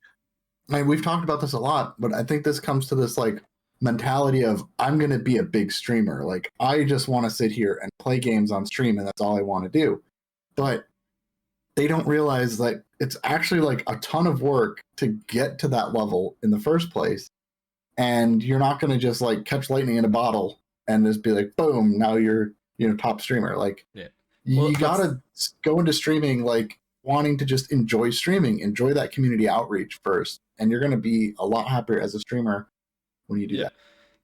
Speaker 2: I mean, we've talked about this a lot, but I think this comes to this like mentality of I'm going to be a big streamer. Like, I just want to sit here and play games on stream, and that's all I want to do. But they don't realize that it's actually like a ton of work to get to that level in the first place. And you're not going to just like catch lightning in a bottle and just be like, boom, now you're top streamer. Like, you gotta go into streaming like wanting to just enjoy streaming, enjoy that community outreach first, and you're going to be a lot happier as a streamer when you do that.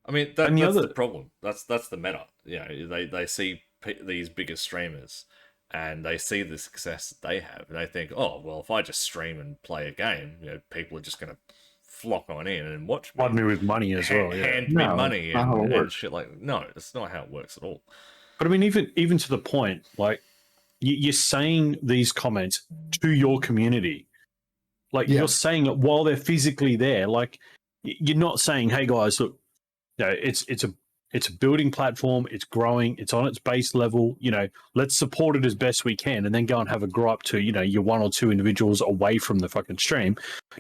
Speaker 3: I mean, that's the problem. That's the meta. They see these bigger streamers, and they see the success that they have, and they think, oh well, if I just stream and play a game, people are just going to flock on in and watch me.
Speaker 1: Flood me with money as well.
Speaker 3: Hand me money and shit like. No, that's not how it works at all.
Speaker 1: But I mean, even to the point, like, you're saying these comments to your community. Like, you're saying it while they're physically there. Like, you're not saying, hey guys, look, it's a building platform, it's growing, it's on its base level, let's support it as best we can, and then go and have a gripe to, your one or two individuals away from the fucking stream.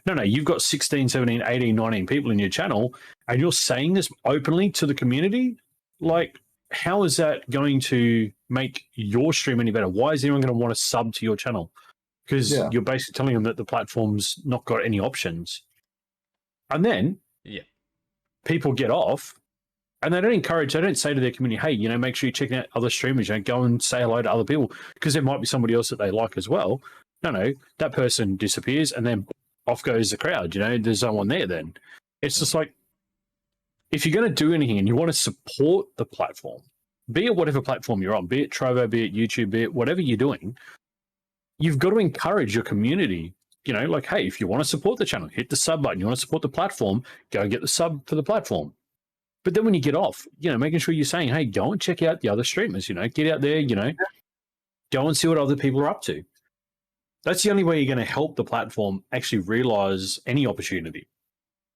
Speaker 1: No, you've got 16, 17, 18, 19 people in your channel, and you're saying this openly to the community? Like, how is that going to make your stream any better? Why is anyone going to want to sub to your channel? Because you're basically telling them that the platform's not got any options. And then people get off, and they don't say to their community, hey, make sure you're checking out other streamers, go and say hello to other people, because there might be somebody else that they like as well. No, that person disappears, and then off goes the crowd. There's no one there then. It's just like, if you're going to do anything and you want to support the platform, be it whatever platform you're on, be it Trovo, be it YouTube, be it whatever you're doing, you've got to encourage your community. Like, hey, if you want to support the channel, hit the sub button. You want to support the platform, go and get the sub for the platform. But then when you get off, making sure you're saying, hey, go and check out the other streamers, get out there, go and see what other people are up to. That's the only way you're going to help the platform actually realize any opportunity.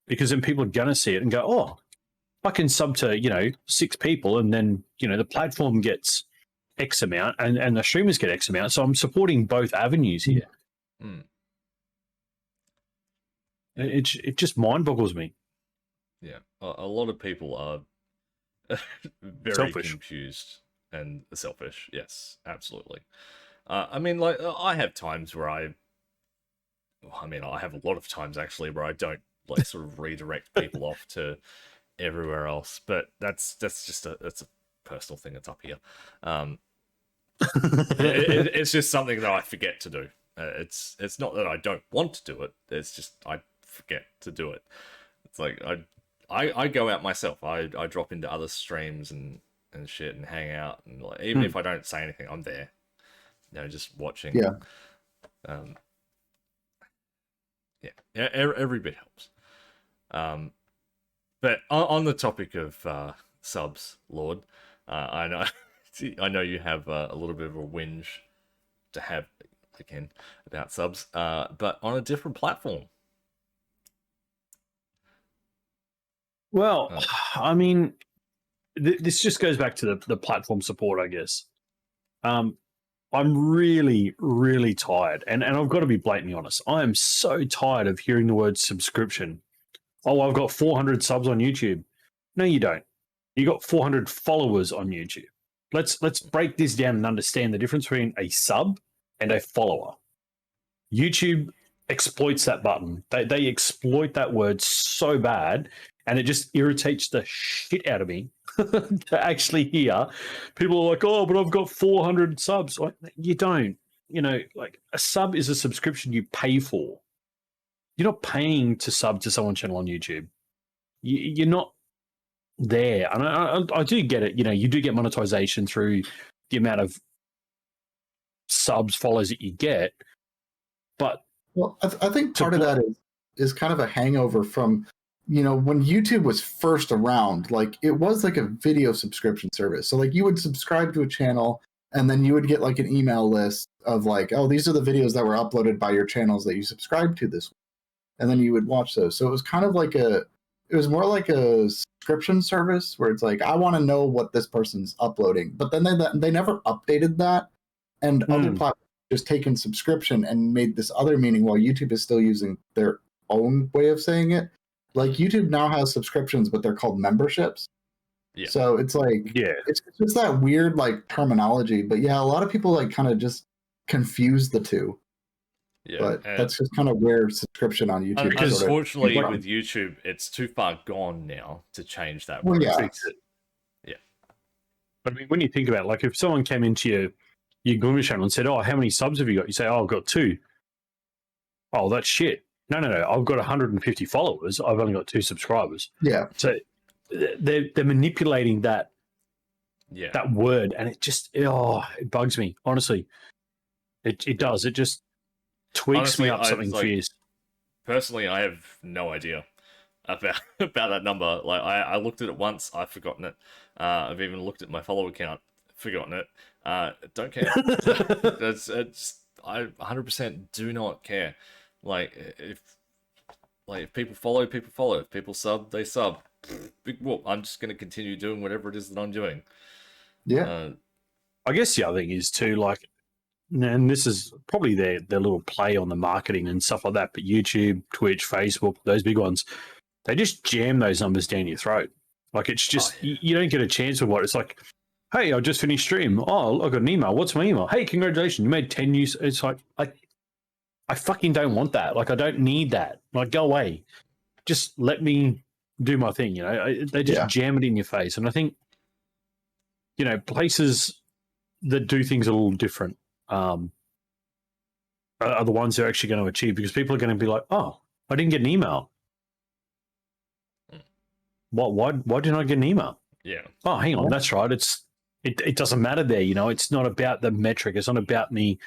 Speaker 1: Because then people are going to see it and go, oh, I can sub to, 6 people, and then, the platform gets X amount, and the streamers get X amount. So I'm supporting both avenues here.
Speaker 3: Mm.
Speaker 1: It just mind boggles me.
Speaker 3: Yeah, a lot of people are very
Speaker 1: Selfish.
Speaker 3: confused and selfish. Yes, absolutely. I mean, like, I have times where I have a lot of times actually where I don't like sort of redirect people off to everywhere else, but that's just that's a personal thing that's up here. It's just something that I forget to do. It's not that I don't want to do it. It's just I forget to do it. It's like I go out myself. I drop into other streams and shit and hang out, and like, even if I don't say anything, I'm there. You know, just watching.
Speaker 2: Yeah.
Speaker 3: Yeah. Every bit helps. But on the topic of subs, Lord, I know I know you have a little bit of a whinge to have again about subs, but on a different platform.
Speaker 1: Well, I mean, this just goes back to the platform support, I guess. I'm really, really tired, and I've got to be blatantly honest. I am so tired of hearing the word subscription. Oh, I've got 400 subs on YouTube. No, you don't. You got 400 followers on YouTube. Let's break this down and understand the difference between a sub and a follower. YouTube exploits that button. They exploit that word so bad, and it just irritates the shit out of me to actually hear people are like, oh, but I've got 400 subs. Like, you don't. You know, like a sub is a subscription you pay for. You're not paying to sub to someone's channel on YouTube. You're not there. And I do get it. You know, you do get monetization through the amount of subs, follows that you get. But
Speaker 2: well, I think part of that is kind of a hangover from, you know, when YouTube was first around. Like, it was like a video subscription service. So like you would subscribe to a channel, and then you would get like an email list of like, oh, these are the videos that were uploaded by your channels that you subscribed to this week. And then you would watch those. So it was kind of like it was more like a subscription service where it's like, I want to know what this person's uploading. But then they never updated that. And other platforms just taken subscription and made this other meaning, while YouTube is still using their own way of saying it. Like, YouTube now has subscriptions, but they're called memberships. Yeah. So it's like, it's just that weird like terminology. But yeah, a lot of people like kind of just confuse the two. Yeah, but that's just kind of where subscription on YouTube.
Speaker 3: Because unfortunately, with YouTube, it's too far gone now to change that.
Speaker 2: Well, yeah.
Speaker 1: But I mean, when you think about it, like if someone came into your Glimesh channel and said, "Oh, how many subs have you got?" You say, "Oh, I've got 2." Oh, that's shit. No. I've got 150 followers. I've only got 2 subscribers.
Speaker 2: Yeah.
Speaker 1: So they're manipulating that word, and it just it bugs me. Honestly, it does. It just tweaks me up something fierce.
Speaker 3: Personally, I have no idea about that number. Like, I looked at it once, I've forgotten it. I've even looked at my follower count, forgotten it. Don't care. I 100% do not care. Like, if people follow, people follow. If people sub, they sub. Big whoop. I'm just gonna continue doing whatever it is that I'm doing.
Speaker 2: Yeah.
Speaker 1: I guess the other thing is too, like, and this is probably their little play on the marketing and stuff like that, but YouTube, Twitch, Facebook, those big ones, they just jam those numbers down your throat. Like, it's just, you don't get a chance with what it's like, hey, I just finished stream. Oh, I got an email. What's my email? Hey, congratulations, you made 10 new. It's like, I fucking don't want that. Like, I don't need that. Like, go away. Just let me do my thing, you know? They just jam it in your face. And I think, you know, places that do things a little different are the ones they're actually going to achieve, because people are going to be like, oh, I didn't get an email. Why didn't I get an email?
Speaker 3: Yeah.
Speaker 1: Oh, hang on, that's right. It doesn't matter there, you know. It's not about the metric. It's not about me,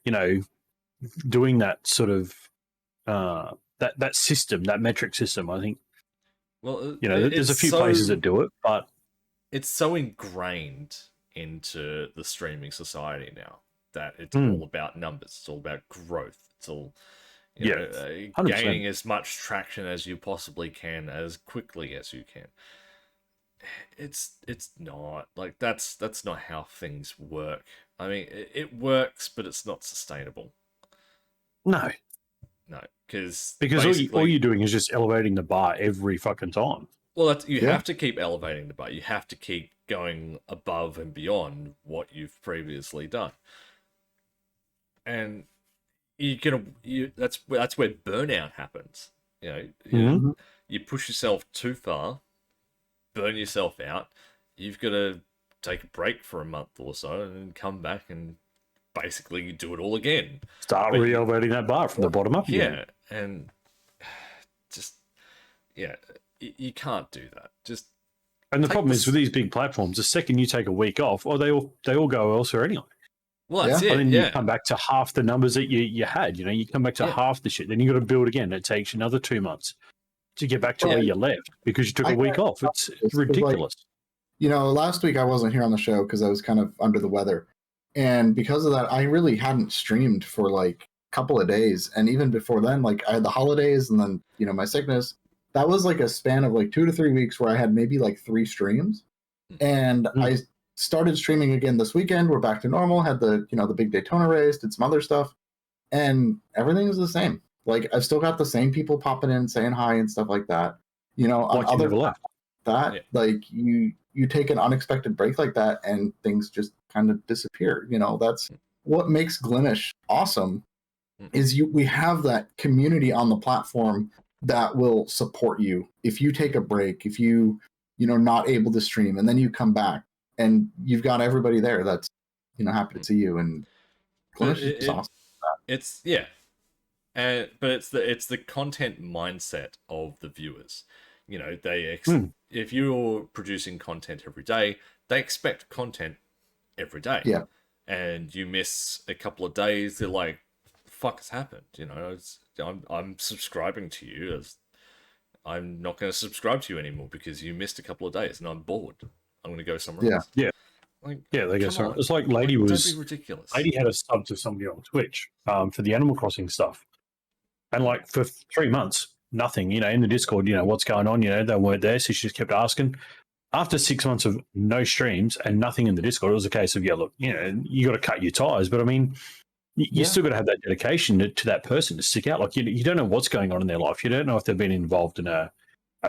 Speaker 1: you know, doing that sort of that system, that metric system. I think,
Speaker 3: well,
Speaker 1: you know, there's a few places that do it, but
Speaker 3: it's so ingrained into the streaming society now that it's all about numbers. It's all about growth. It's all gaining as much traction as you possibly can, as quickly as you can. it's not like that's not how things work. I mean, it works, but it's not sustainable.
Speaker 1: No,
Speaker 3: No, because
Speaker 1: because all you're doing is just elevating the bar every fucking time.
Speaker 3: well, that's, you
Speaker 2: Yeah.
Speaker 3: have to keep elevating the bar. You have to keep going above and beyond what you've previously done, and that's where burnout happens. You know,
Speaker 1: Mhm.
Speaker 3: you push yourself too far, burn yourself out. You've got to take a break for a month or so, and then come back and basically do it all again.
Speaker 1: Start
Speaker 3: But
Speaker 1: re-elevating that bar from the bottom up again.
Speaker 3: yeah, and just you can't do that. Just
Speaker 1: And the
Speaker 3: take
Speaker 1: problem is
Speaker 3: this-
Speaker 1: with these big platforms, the second you take a week off, or they all go elsewhere anyway.
Speaker 3: well, that's
Speaker 2: Yeah.
Speaker 3: it.
Speaker 1: And then
Speaker 3: Yeah,
Speaker 1: you come back to half the numbers that you had. You know, you come back to
Speaker 3: Yeah.
Speaker 1: half the shit. Then you got to build again. It takes you another 2 months to get back to
Speaker 2: Right.
Speaker 1: where you left because you took
Speaker 2: I
Speaker 1: a week
Speaker 2: get
Speaker 1: off. It's
Speaker 2: It's like,
Speaker 1: ridiculous.
Speaker 2: last week I wasn't here on the show because I was kind of under the weather. And because of that, I really hadn't streamed for like a couple of days. And even before then, like I had the holidays and then, my sickness. That was like a span of like 2 to 3 weeks where I had maybe like 3 streams. And I started streaming again this weekend. We're back to normal, had the big Daytona race, did some other stuff, and everything's the same. Like I've still got the same people popping in saying hi and stuff like that. On
Speaker 1: like you
Speaker 2: other
Speaker 1: never left.
Speaker 2: that,
Speaker 3: Yeah.
Speaker 2: like you take an unexpected break like that and things just kind of disappear. That's what makes Glimesh awesome is we have that community on the platform that will support you if you take a break, if not able to stream, and then you come back and you've got everybody there that's happy to see you. And Glimesh is just awesome.
Speaker 3: It's but it's the content mindset of the viewers. If you're producing content every day, they expect content every day.
Speaker 2: Yeah.
Speaker 3: And you miss a couple of days, they're like, "Fuck has happened?" I'm subscribing to you. I'm not going to subscribe to you anymore because you missed a couple of days, and I'm bored. I'm going to go somewhere else.
Speaker 1: Yeah.
Speaker 3: Like,
Speaker 1: Yeah, they go
Speaker 3: come
Speaker 1: somewhere.
Speaker 3: on.
Speaker 1: It's like Lady
Speaker 3: Don't
Speaker 1: was
Speaker 3: be ridiculous.
Speaker 1: Lady had a sub to somebody on Twitch for the Animal Crossing stuff. And like for 3 months, nothing, in the Discord, what's going on, they weren't there. So she just kept asking. After 6 months of no streams and nothing in the Discord, it was a case of, look, you got to cut your ties. But I mean, you still got to have that dedication to that person to stick out. Like you don't know what's going on in their life. You don't know if they've been involved in a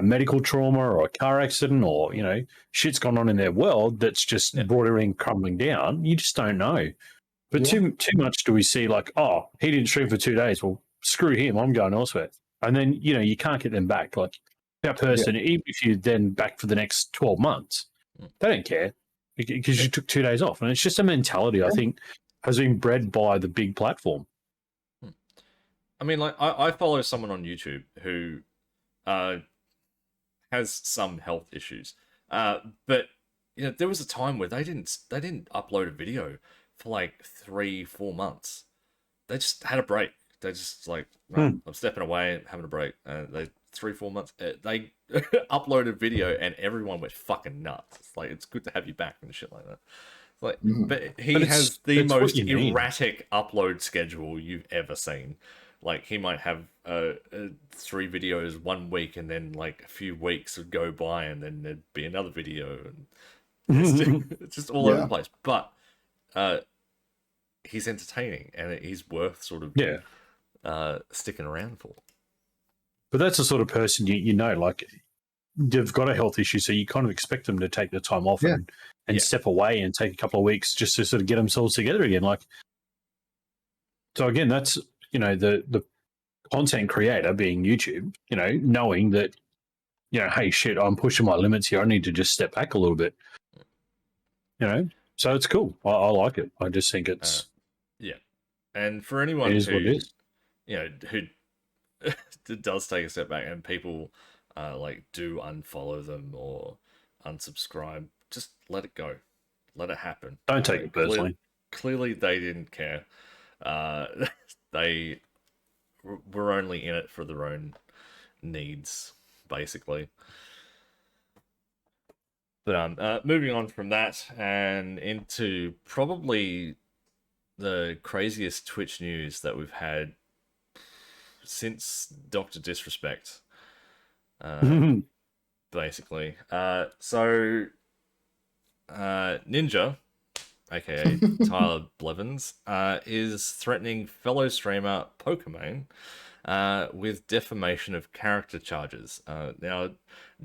Speaker 1: medical trauma or a car accident or, shit's gone on in their world that's just brought everything crumbling down. You just don't know. But too much do we see like, oh, he didn't stream for 2 days. Well, screw him. I'm going elsewhere. And then, you can't get them back. Like that person, even if you're then back for the next 12 months, they don't care because you took 2 days off. And it's just a mentality, I think, has been bred by the big platform.
Speaker 3: I mean, like I follow someone on YouTube who has some health issues, but there was a time where they didn't upload a video for like 3-4 months. They just had a break. They just like, right, I'm stepping away, having a break. They 3-4 months. They uploaded video, and everyone went fucking nuts. It's like, it's good to have you back and shit like that. It's like, but he has the most erratic upload schedule you've ever seen. Like he might have 3 videos 1 week, and then like a few weeks would go by, and then there'd be another video, and it's just all over the place. But he's entertaining, and he's worth sort of sticking around for.
Speaker 1: But that's the sort of person like they've got a health issue, so you kind of expect them to take the time off and step away and take a couple of weeks just to sort of get themselves together again. Like, so again, that's the content creator being YouTube, knowing that hey shit, I'm pushing my limits here. I need to just step back a little bit. So it's cool. I like it. I just think it's
Speaker 3: and for anyone
Speaker 1: it is
Speaker 3: who
Speaker 1: what it is.
Speaker 3: Who does take a step back and people like do unfollow them or unsubscribe, just let it go, let it happen.
Speaker 1: Don't take it personally.
Speaker 3: Clearly they didn't care. They were only in it for their own needs, basically. But moving on from that and into probably the craziest Twitch news that we've had since Dr. Disrespect. basically. Ninja, aka Tyler Blevins, is threatening fellow streamer Pokemon with defamation of character charges. Now,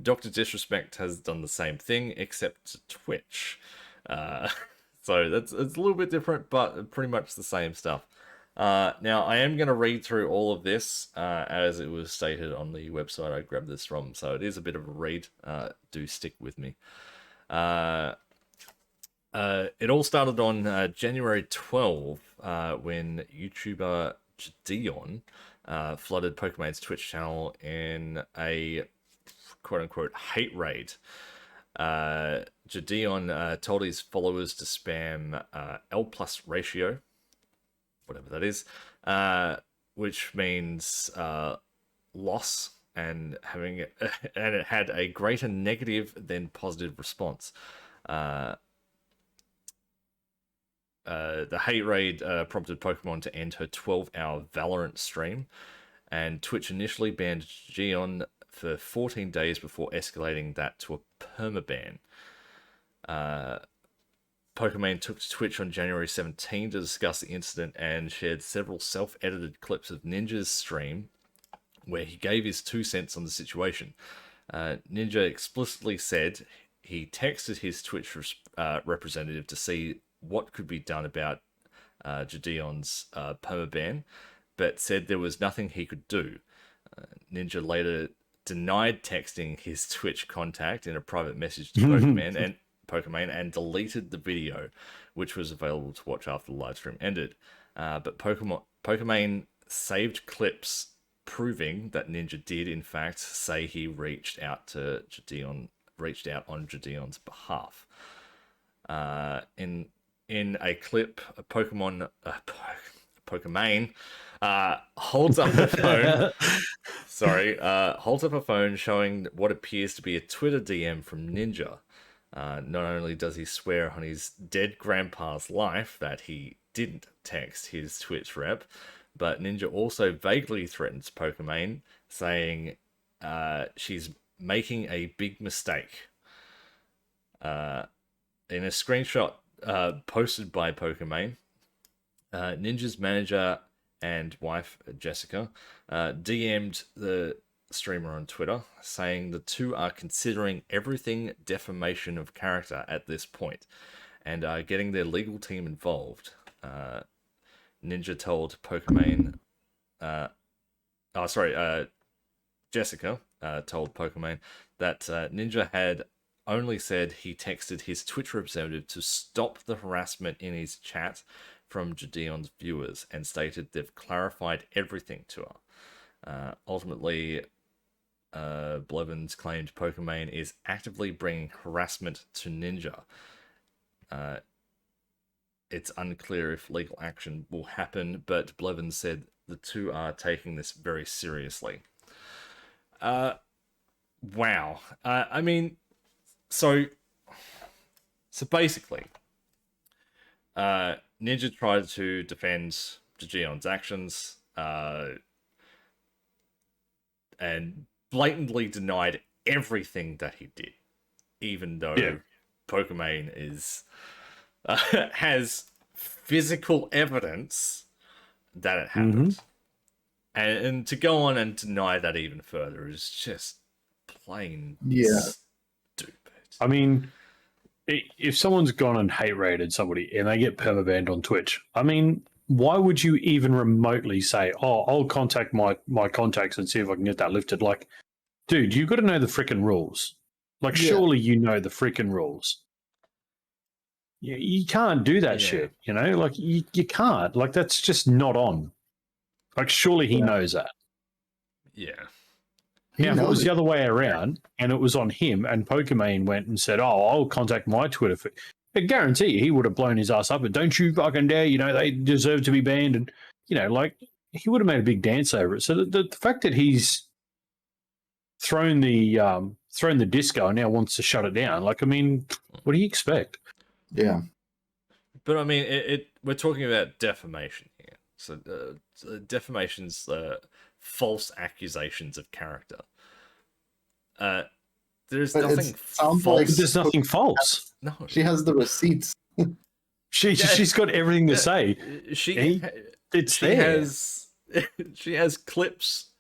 Speaker 3: Dr. Disrespect has done the same thing, except to Twitch. So it's a little bit different, but pretty much the same stuff. Now, I am going to read through all of this as it was stated on the website I grabbed this from, so it is a bit of a read. Do stick with me. It all started on January 12 when YouTuber Jadion flooded Pokemon's Twitch channel in a quote-unquote hate raid. Jadion told his followers to spam L+ ratio, whatever that is, which means loss, and it had a greater negative than positive response. The hate raid prompted Pokemon to end her 12-hour Valorant stream, and Twitch initially banned Gion for 14 days before escalating that to a permaban. Pokemon took to Twitch on January 17 to discuss the incident and shared several self-edited clips of Ninja's stream where he gave his 2 cents on the situation. Ninja explicitly said he texted his Twitch representative to see what could be done about Jadion's permaban, but said there was nothing he could do. Ninja later denied texting his Twitch contact in a private message to Pokemon and deleted the video, which was available to watch after the live stream ended. But Pokemon saved clips proving that Ninja did in fact say he reached out on Jadion's behalf. In a clip, Pokemon holds up a phone. Holds up a phone showing what appears to be a Twitter DM from Ninja. Not only does he swear on his dead grandpa's life that he didn't text his Twitch rep, but Ninja also vaguely threatens Pokemon, saying she's making a big mistake. In a screenshot posted by Pokemon, Ninja's manager and wife, Jessica, DM'd the streamer on Twitter, saying the two are considering everything defamation of character at this point and are getting their legal team involved. Ninja told Pokemon... Jessica told Pokemon that Ninja had only said he texted his Twitch representative to stop the harassment in his chat from Jadion's viewers and stated they've clarified everything to her. Ultimately, Blevins claimed Pokemon is actively bringing harassment to Ninja. It's unclear if legal action will happen, but Blevins said the two are taking this very seriously. Wow. I mean, so basically, Ninja tried to defend Jadion's actions, and blatantly denied everything that he did, even though Pokemon is has physical evidence that it happened. And to go on and deny that even further is just plain stupid.
Speaker 1: I mean, if someone's gone and hate raided somebody and they get permabanned on Twitch, I mean, why would you even remotely say, oh, I'll contact my contacts and see if I can get that lifted? Like, dude, you've got to know the freaking rules. Like, surely you know the freaking rules. You can't do that shit, you know? Like, you can't. Like, that's just not on. Like, surely he knows that.
Speaker 3: Yeah.
Speaker 1: Now, if it was the other way around and it was on him and Pokemon went and said, oh, I'll contact my Twitter. I guarantee you he would have blown his ass up. And don't you fucking dare, you know, they deserve to be banned. And, you know, like, he would have made a big dance over it. So the fact that he's thrown the disco and now wants to shut it down, like, I mean, what do you expect?
Speaker 2: Yeah.
Speaker 3: But, I mean, we're talking about defamation here. So defamation's false accusations of character. there's
Speaker 2: But
Speaker 3: nothing
Speaker 2: sounds
Speaker 3: false.
Speaker 2: like
Speaker 1: There's nothing false.
Speaker 3: No,
Speaker 2: she has the receipts.
Speaker 1: She's got everything to say. It's
Speaker 3: she
Speaker 1: there.
Speaker 3: has she has clips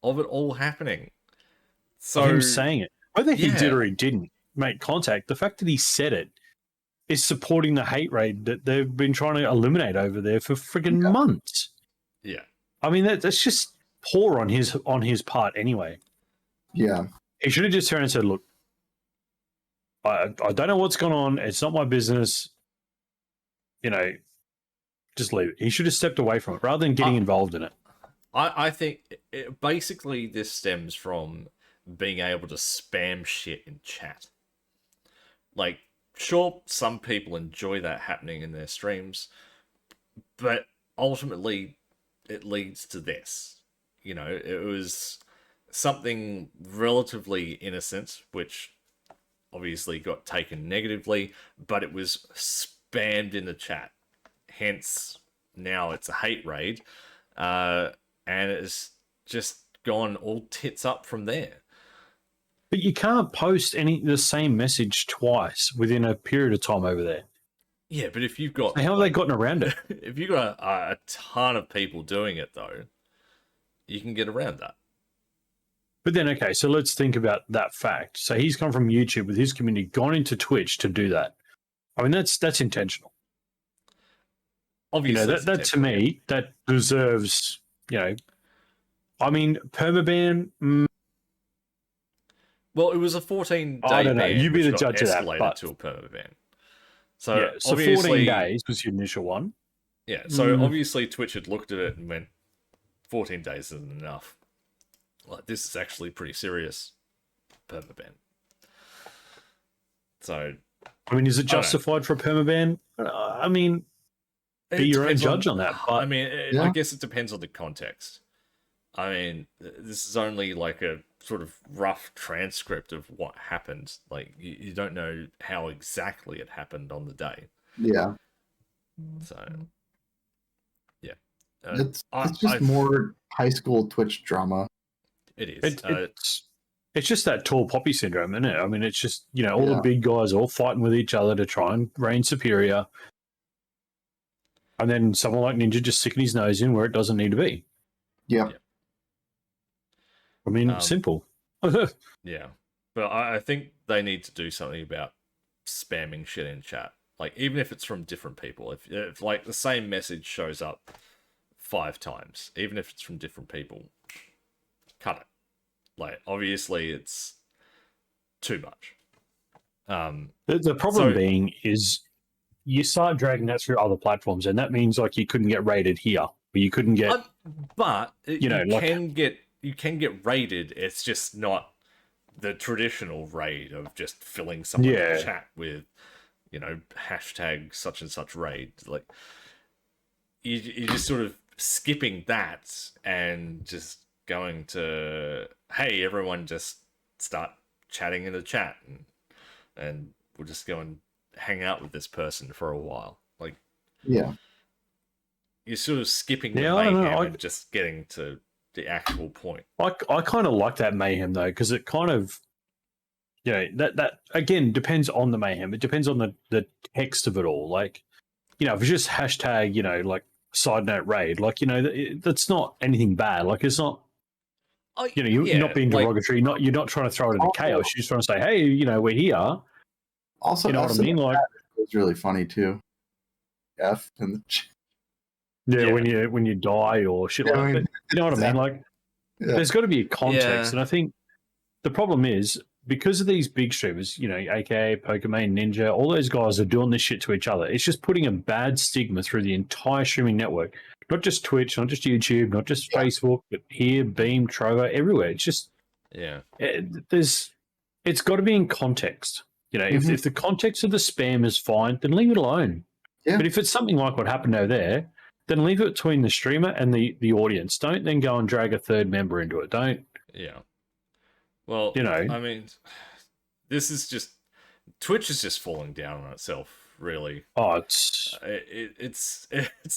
Speaker 3: of it all happening. So
Speaker 1: Of him saying it. Whether he did
Speaker 3: yeah.
Speaker 1: or he didn't make contact, the fact that he said it is supporting the hate raid that they've been trying to eliminate over there for friggin' months.
Speaker 3: Yeah.
Speaker 1: I mean, that's just poor on his part anyway.
Speaker 2: Yeah.
Speaker 1: He should have just turned and said, look, I don't know what's going on. It's not my business. You know, just leave it. He should have stepped away from it rather than getting involved in it.
Speaker 3: I think basically this stems from being able to spam shit in chat. Like, sure, some people enjoy that happening in their streams, but ultimately it leads to this. You know, it was something relatively innocent, which obviously got taken negatively, but it was spammed in the chat. Hence, now it's a hate raid, and it's just gone all tits up from there.
Speaker 1: But you can't post the same message twice within a period of time over there.
Speaker 3: Yeah, but if you've got...
Speaker 1: So how have they gotten around it?
Speaker 3: If you've got a ton of people doing it, though, you can get around that.
Speaker 1: But then, okay, so let's think about that fact. So he's come from YouTube with his community, gone into Twitch to do that. I mean, that's intentional.
Speaker 3: Obviously,
Speaker 1: that to me, that deserves, I mean, permaban.
Speaker 3: Well, it was a 14-day
Speaker 1: I don't know.
Speaker 3: ban.
Speaker 1: You be the judge of that.
Speaker 3: Escalated
Speaker 1: But
Speaker 3: to a permaban. So,
Speaker 1: yeah, so 14 days was the initial one.
Speaker 3: Yeah, so obviously Twitch had looked at it and went, 14 days isn't enough. Like, this is actually pretty serious. Permaban. So,
Speaker 1: I mean, is it justified for a permaban? I mean, be your own judge on that. But
Speaker 3: I mean, I guess it depends on the context. I mean, this is only like a sort of rough transcript of what happened. Like, you don't know how exactly it happened on the day.
Speaker 2: Yeah.
Speaker 3: So, yeah.
Speaker 2: It's just more high school Twitch drama.
Speaker 3: It is.
Speaker 1: It's just that tall poppy syndrome, isn't it? I mean, it's just, all the big guys all fighting with each other to try and reign superior. And then someone like Ninja just sticking his nose in where it doesn't need to be.
Speaker 2: Yeah.
Speaker 1: I mean, simple.
Speaker 3: Yeah. But I think they need to do something about spamming shit in chat. Like, even if it's from different people. If like, the same message shows up 5 times, even if it's from different people, cut it. Like, obviously, it's too much.
Speaker 1: The problem being is you start dragging that through other platforms, and that means, like, you couldn't get rated here, or you couldn't get...
Speaker 3: but you can get raided. It's just not the traditional raid of just filling someone's chat with, hashtag such and such raid. Like, you're just sort of skipping that and just going to, hey, everyone just start chatting in the chat, and we'll just go and hang out with this person for a while. Like,
Speaker 2: yeah,
Speaker 3: you're sort of skipping the mayhem and just getting to the actual point.
Speaker 1: I kind of like that mayhem though, because it kind of, that again depends on the mayhem. It depends on the text of it all. Like, if it's just hashtag, like side note raid, like, that's not anything bad. Like, it's not, you're not being derogatory. You're not trying to throw it into chaos. You're just trying to say, hey, we're here.
Speaker 2: Also,
Speaker 1: you know what I mean? Like,
Speaker 2: it's really funny too. F in the chat.
Speaker 1: Yeah, when you die or shit like that. You know what I mean? Like, there's got to be a context. And I think the problem is, because of these big streamers, aka Pokemon, Ninja, all those guys are doing this shit to each other. It's just putting a bad stigma through the entire streaming network. Not just Twitch, not just YouTube, not just Facebook, but here, Beam, Trovo, everywhere. It's just... It's got to be in context. If the context of the spam is fine, then leave it alone. Yeah. But if it's something like what happened over there, then leave it between the streamer and the audience. Don't then go and drag a third member into it. Don't.
Speaker 3: Yeah. Well, I mean, this is just... Twitch is just falling down on itself, really.
Speaker 1: Oh,
Speaker 3: it's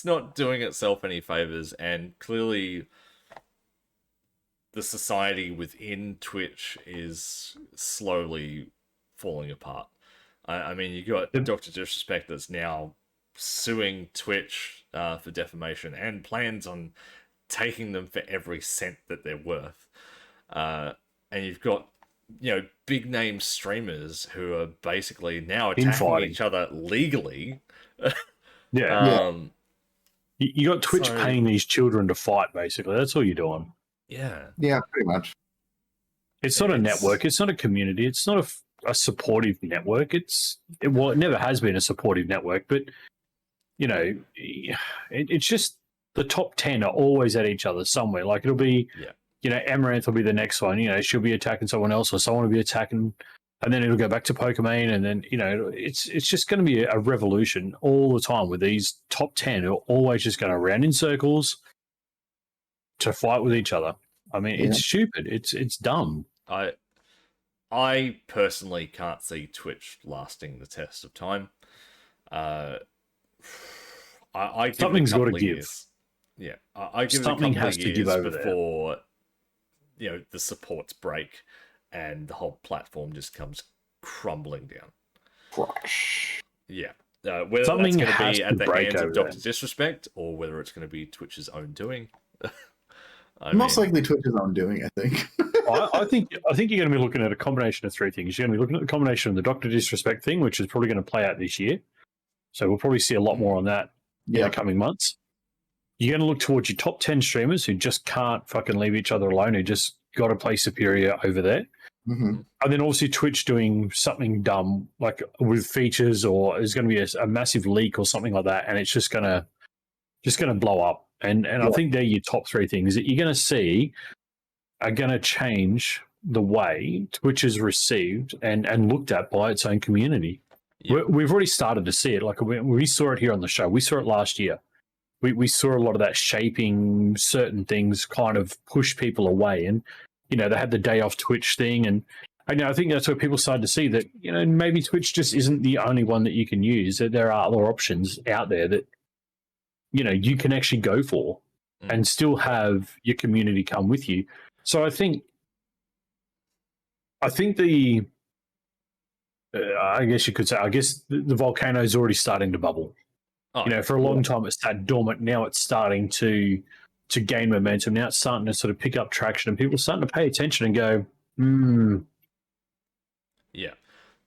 Speaker 3: not doing itself any favors, and clearly the society within Twitch is slowly falling apart. I mean, you got Dr. Disrespect that's now suing Twitch for defamation and plans on taking them for every cent that they're worth. And you've got, big name streamers who are basically now attacking each other legally.
Speaker 1: You got Twitch paying these children to fight, basically. That's all you're doing.
Speaker 3: Yeah.
Speaker 2: Yeah, pretty much.
Speaker 1: It's not a network. It's not a community. It's not a supportive network. It never has been a supportive network, but, it's just the top 10 are always at each other somewhere. Like it'll be, Amaranth will be the next one. She'll be attacking someone else or someone will be attacking, and then it'll go back to Pokemon, and then, it's just going to be a revolution all the time with these top 10 who are always just going around in circles to fight with each other. I mean, it's stupid. It's dumb.
Speaker 3: I personally can't see Twitch lasting the test of time. I give
Speaker 1: Something's got to give.
Speaker 3: Years. Yeah, I give
Speaker 1: Something
Speaker 3: it a couple
Speaker 1: has
Speaker 3: of
Speaker 1: to
Speaker 3: years
Speaker 1: give over
Speaker 3: before the supports break and the whole platform just comes crumbling down.
Speaker 2: Crash.
Speaker 3: Yeah. Whether
Speaker 1: Something
Speaker 3: that's going to
Speaker 1: has
Speaker 3: be
Speaker 1: to
Speaker 3: at the
Speaker 1: break
Speaker 3: hands of
Speaker 1: over
Speaker 3: Dr.
Speaker 1: there.
Speaker 3: Disrespect or whether it's going to be Twitch's own doing.
Speaker 2: Most likely Twitch's own doing, I think.
Speaker 1: I think you're going to be looking at a combination of three things. You're going to be looking at the combination of the Dr. Disrespect thing, which is probably going to play out this year. So we'll probably see a lot more on that in the coming months. You're going to look towards your top 10 streamers who just can't fucking leave each other alone, who just got to play superior over there.
Speaker 2: Mm-hmm.
Speaker 1: And then obviously Twitch doing something dumb, like with features, or there's going to be a massive leak or something like that, and it's just going to blow up. And I think they're your top three things that you're going to see are going to change the way Twitch is received and looked at by its own community. Yeah. We've already started to see it. Like we saw it here on the show. We saw it last year. We saw a lot of that shaping certain things kind of push people away. And, they had the day off Twitch thing. And I think that's where people started to see that, maybe Twitch just isn't the only one that you can use, that there are other options out there that, you can actually go for and still have your community come with you. So I think the, I guess you could say, the volcano is already starting to bubble. For a long time it sat dormant. Now it's starting to gain momentum. Now it's starting to sort of pick up traction, and people are starting to pay attention and go,
Speaker 3: yeah,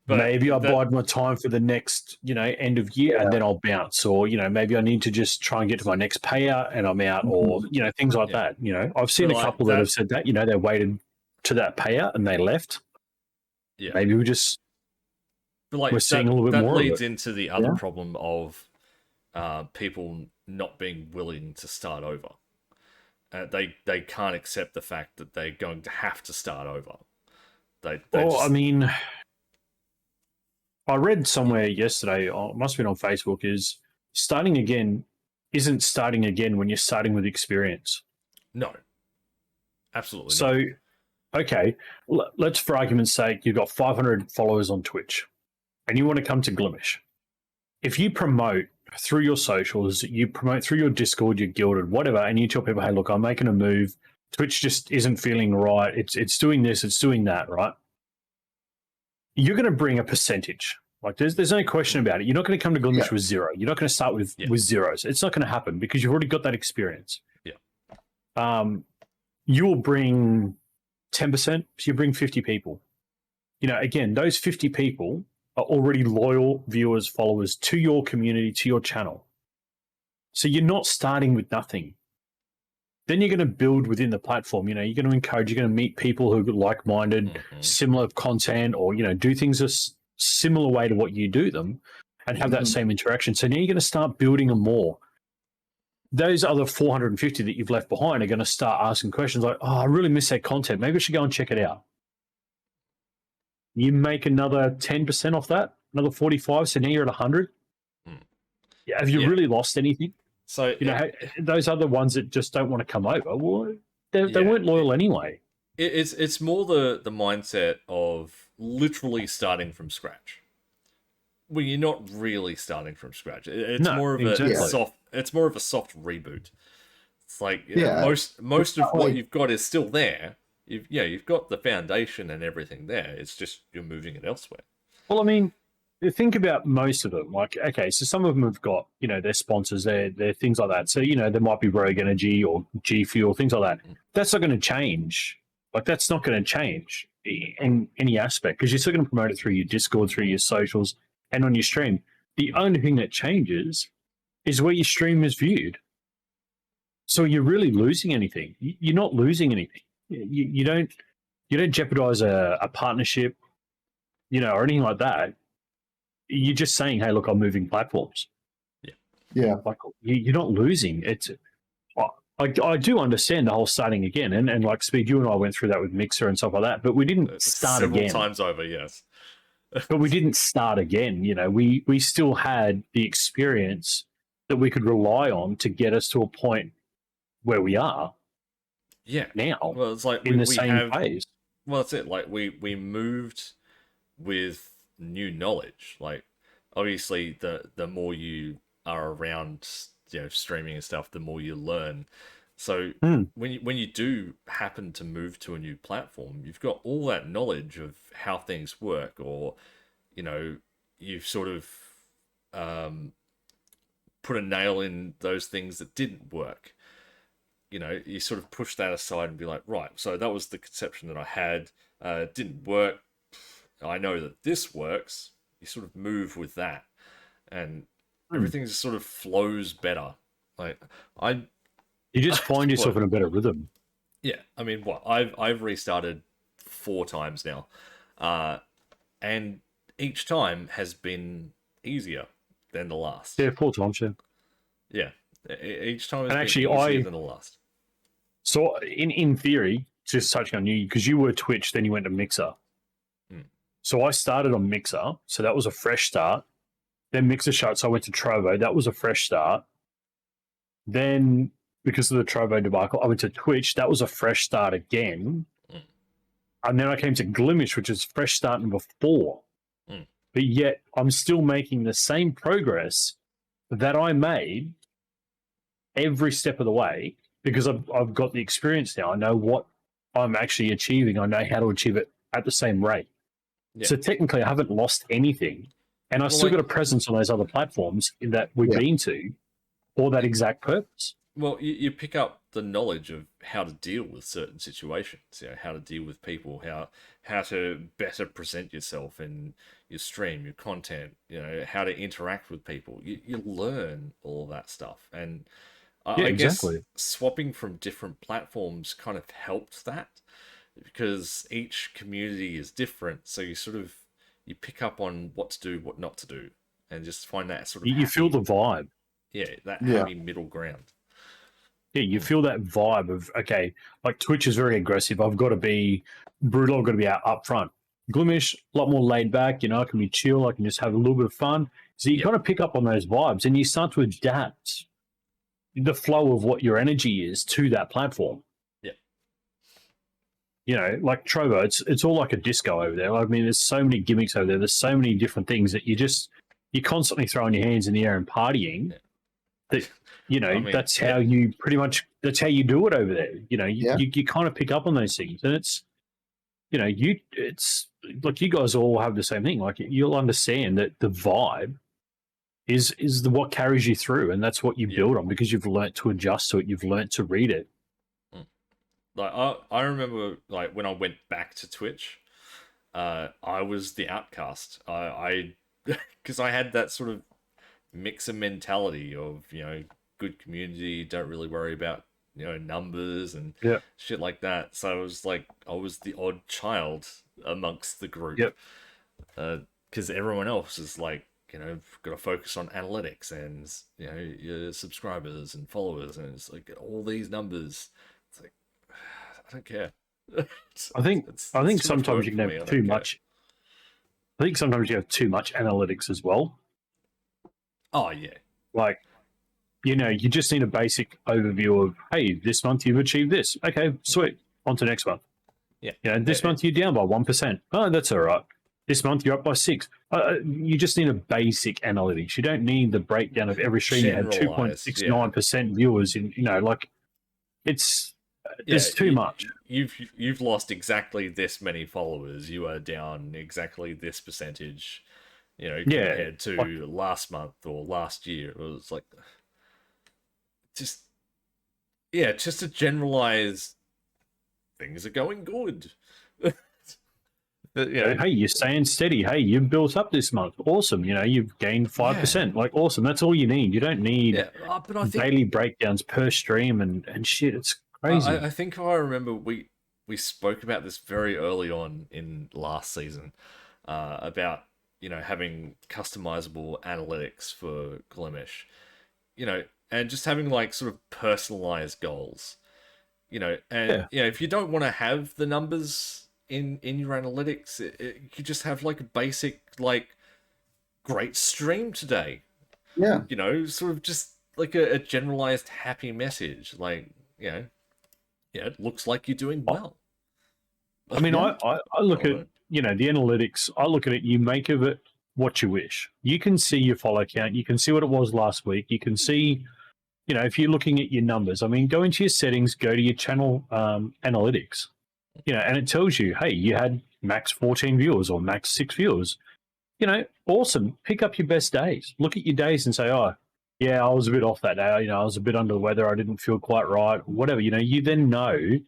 Speaker 1: but maybe I'll bide my time for the next, end of year, and then I'll bounce. Or, maybe I need to just try and get to my next payout and I'm out, or, things like that. I've seen a couple that have said that, they waited to that payout and they left.
Speaker 3: Yeah.
Speaker 1: Maybe we're seeing a little bit more of it.
Speaker 3: That leads into the other problem of people not being willing to start over. They can't accept the fact that they're going to have to start over. I read somewhere yesterday, it must have been on Facebook, is starting again isn't starting again when you're starting with experience. No. Absolutely
Speaker 1: so,
Speaker 3: not.
Speaker 1: Okay, let's, for argument's sake, you've got 500 followers on Twitch and you want to come to Glimesh. If you promote through your socials, you promote through your Discord, your Guilded, whatever, and you tell people, hey, look, I'm making a move. Twitch just isn't feeling right. It's doing this, it's doing that, right? You're going to bring a percentage. Like there's no question about it. You're not going to come to Glimesh with zero. You're not going to start with zeros. It's not going to happen because you've already got that experience.
Speaker 3: Yeah.
Speaker 1: You will bring 10%, so you bring 50 people. Again, those 50 people are already loyal viewers, followers to your community, to your channel. So you're not starting with nothing. Then you're going to build within the platform. You're going to encourage, you're going to meet people who are like-minded, similar content, or, do things a similar way to what you do them and have that same interaction. So now you're going to start building them more. Those other 450 that you've left behind are going to start asking questions like, oh, I really miss that content. Maybe I should go and check it out. You make another 10% off that, another 45, so now you're at 100. Have you really lost anything?
Speaker 3: So
Speaker 1: those other ones that just don't want to come over, well, they weren't loyal anyway.
Speaker 3: It's more the mindset of literally starting from scratch. Well, you're not really starting from scratch. It's more of a soft reboot. It's like
Speaker 2: Yeah.
Speaker 3: most of what
Speaker 2: Like-
Speaker 3: you've got is still there. You've got the foundation and everything there. It's just you're moving it elsewhere.
Speaker 1: Well, I mean, think about most of them. Like, okay, so some of them have got, their sponsors, they're things like that. So, there might be Rogue Energy or G Fuel, things like that. That's not going to change. Like, that's not going to change in any aspect because you're still going to promote it through your Discord, through your socials, and on your stream. The only thing that changes is where your stream is viewed. So you're really losing anything. You're not losing anything. You don't jeopardize a partnership, or anything like that. You're just saying, "Hey, look, I'm moving platforms."
Speaker 2: Yeah.
Speaker 1: Like you're not losing. I do understand the whole starting again, and like Speed, you and I went through that with Mixer and stuff like that, but we didn't start
Speaker 3: several
Speaker 1: again.
Speaker 3: times over. Yes,
Speaker 1: but we didn't start again. We still had the experience that we could rely on to get us to a point where we are.
Speaker 3: Yeah.
Speaker 1: Now,
Speaker 3: well, it's like
Speaker 1: in the same phase.
Speaker 3: Well, that's it. Like we moved with new knowledge. Like obviously, the more you are around, streaming and stuff, the more you learn. So when you do happen to move to a new platform, you've got all that knowledge of how things work, or you've sort of put a nail in those things that didn't work. You sort of push that aside and be like, right, so that was the conception that I had. It didn't work. I know that this works. You sort of move with that, and everything just sort of flows better. Like
Speaker 1: you just find yourself in a better rhythm.
Speaker 3: Yeah, I mean, I've restarted 4 times now, and each time has been easier than the last.
Speaker 1: Yeah, 4 times. Yeah.
Speaker 3: Each time has
Speaker 1: and
Speaker 3: been
Speaker 1: actually,
Speaker 3: easier than the last.
Speaker 1: So, in theory, just touching on you, because you were Twitch, then you went to Mixer. So I started on Mixer, so that was a fresh start. Then Mixer shut, so I went to Trovo. That was a fresh start. Then, because of the Trovo debacle, I went to Twitch. That was a fresh start again. And then I came to Glimesh, which is fresh start number 4. But yet, I'm still making the same progress that I made every step of the way, because I've got the experience now. I know what I'm actually achieving. I know how to achieve it at the same rate. Yeah. So technically, I haven't lost anything, and I've still got a presence on those other platforms that we've been to for that exact purpose.
Speaker 3: Well, you pick up the knowledge of how to deal with certain situations, how to deal with people, how to better present yourself in your stream, your content, how to interact with people. You learn all of that stuff, and I guess swapping from different platforms kind of helped that, because each community is different. So you pick up on what to do, what not to do, and just find that sort of
Speaker 1: you feel the vibe.
Speaker 3: Yeah, that happy middle ground.
Speaker 1: Yeah, you feel that vibe of, okay, like Twitch is very aggressive. I've got to be brutal. I've got to be out up front. Glimesh, a lot more laid back. I can be chill. I can just have a little bit of fun. So you kind of pick up on those vibes, and you start to adapt the flow of what your energy is to that platform. Yeah. Like Trovo, it's all like a disco over there. I mean, there's so many gimmicks over there. There's so many different things that you're constantly throwing your hands in the air and partying. That that's how you that's how you do it over there. You kind of pick up on those things, and it's like you guys all have the same thing. Like you'll understand that the vibe is what carries you through, and that's what you build on, because you've learnt to adjust to it. You've learnt to read it.
Speaker 3: Like I remember, like when I went back to Twitch, I was the outcast. I because I had that sort of Mixer mentality of good community, don't really worry about numbers and shit like that. So I was the odd child amongst the group, because everyone else is like got to focus on analytics and your subscribers and followers, and it's like all these numbers. It's like I don't care.
Speaker 1: I think sometimes you can have too much. I think sometimes you have too much analytics as well.
Speaker 3: Oh yeah,
Speaker 1: like you just need a basic overview of, hey, this month you've achieved this. Okay, sweet. On to next month.
Speaker 3: Yeah.
Speaker 1: This month you're down by 1%. Oh, that's all right. This month you're up by 6%. You just need a basic analytics. You don't need the breakdown of every stream. You had 2.69% viewers in, it's there's too much.
Speaker 3: You've lost exactly this many followers. You are down exactly this percentage. Compared to last month or last year. It was like just to generalize, things are going good.
Speaker 1: Hey, you're staying steady. Hey, you've built up this month. Awesome. You've gained 5%. Like, awesome. That's all you need. You don't need
Speaker 3: but I think
Speaker 1: daily breakdowns per stream and shit. It's crazy.
Speaker 3: I think if I remember, we spoke about this very early on in last season, about having customizable analytics for Glimesh, and just having like sort of personalized goals, if you don't want to have the numbers in your analytics, you just have like a basic, like, great stream today.
Speaker 2: Yeah.
Speaker 3: Sort of just like a generalized happy message, like, it looks like you're doing well.
Speaker 1: I mean, I look at, the analytics, I look at it, you make of it what you wish. You can see your follow count. You can see what it was last week. You can see, if you're looking at your numbers, I mean, go into your settings, go to your channel analytics, and it tells you, hey, you had max 14 viewers or max 6 viewers. Awesome. Pick up your best days. Look at your days and say, oh, yeah, I was a bit off that day. I was a bit under the weather. I didn't feel quite right. Whatever. You then know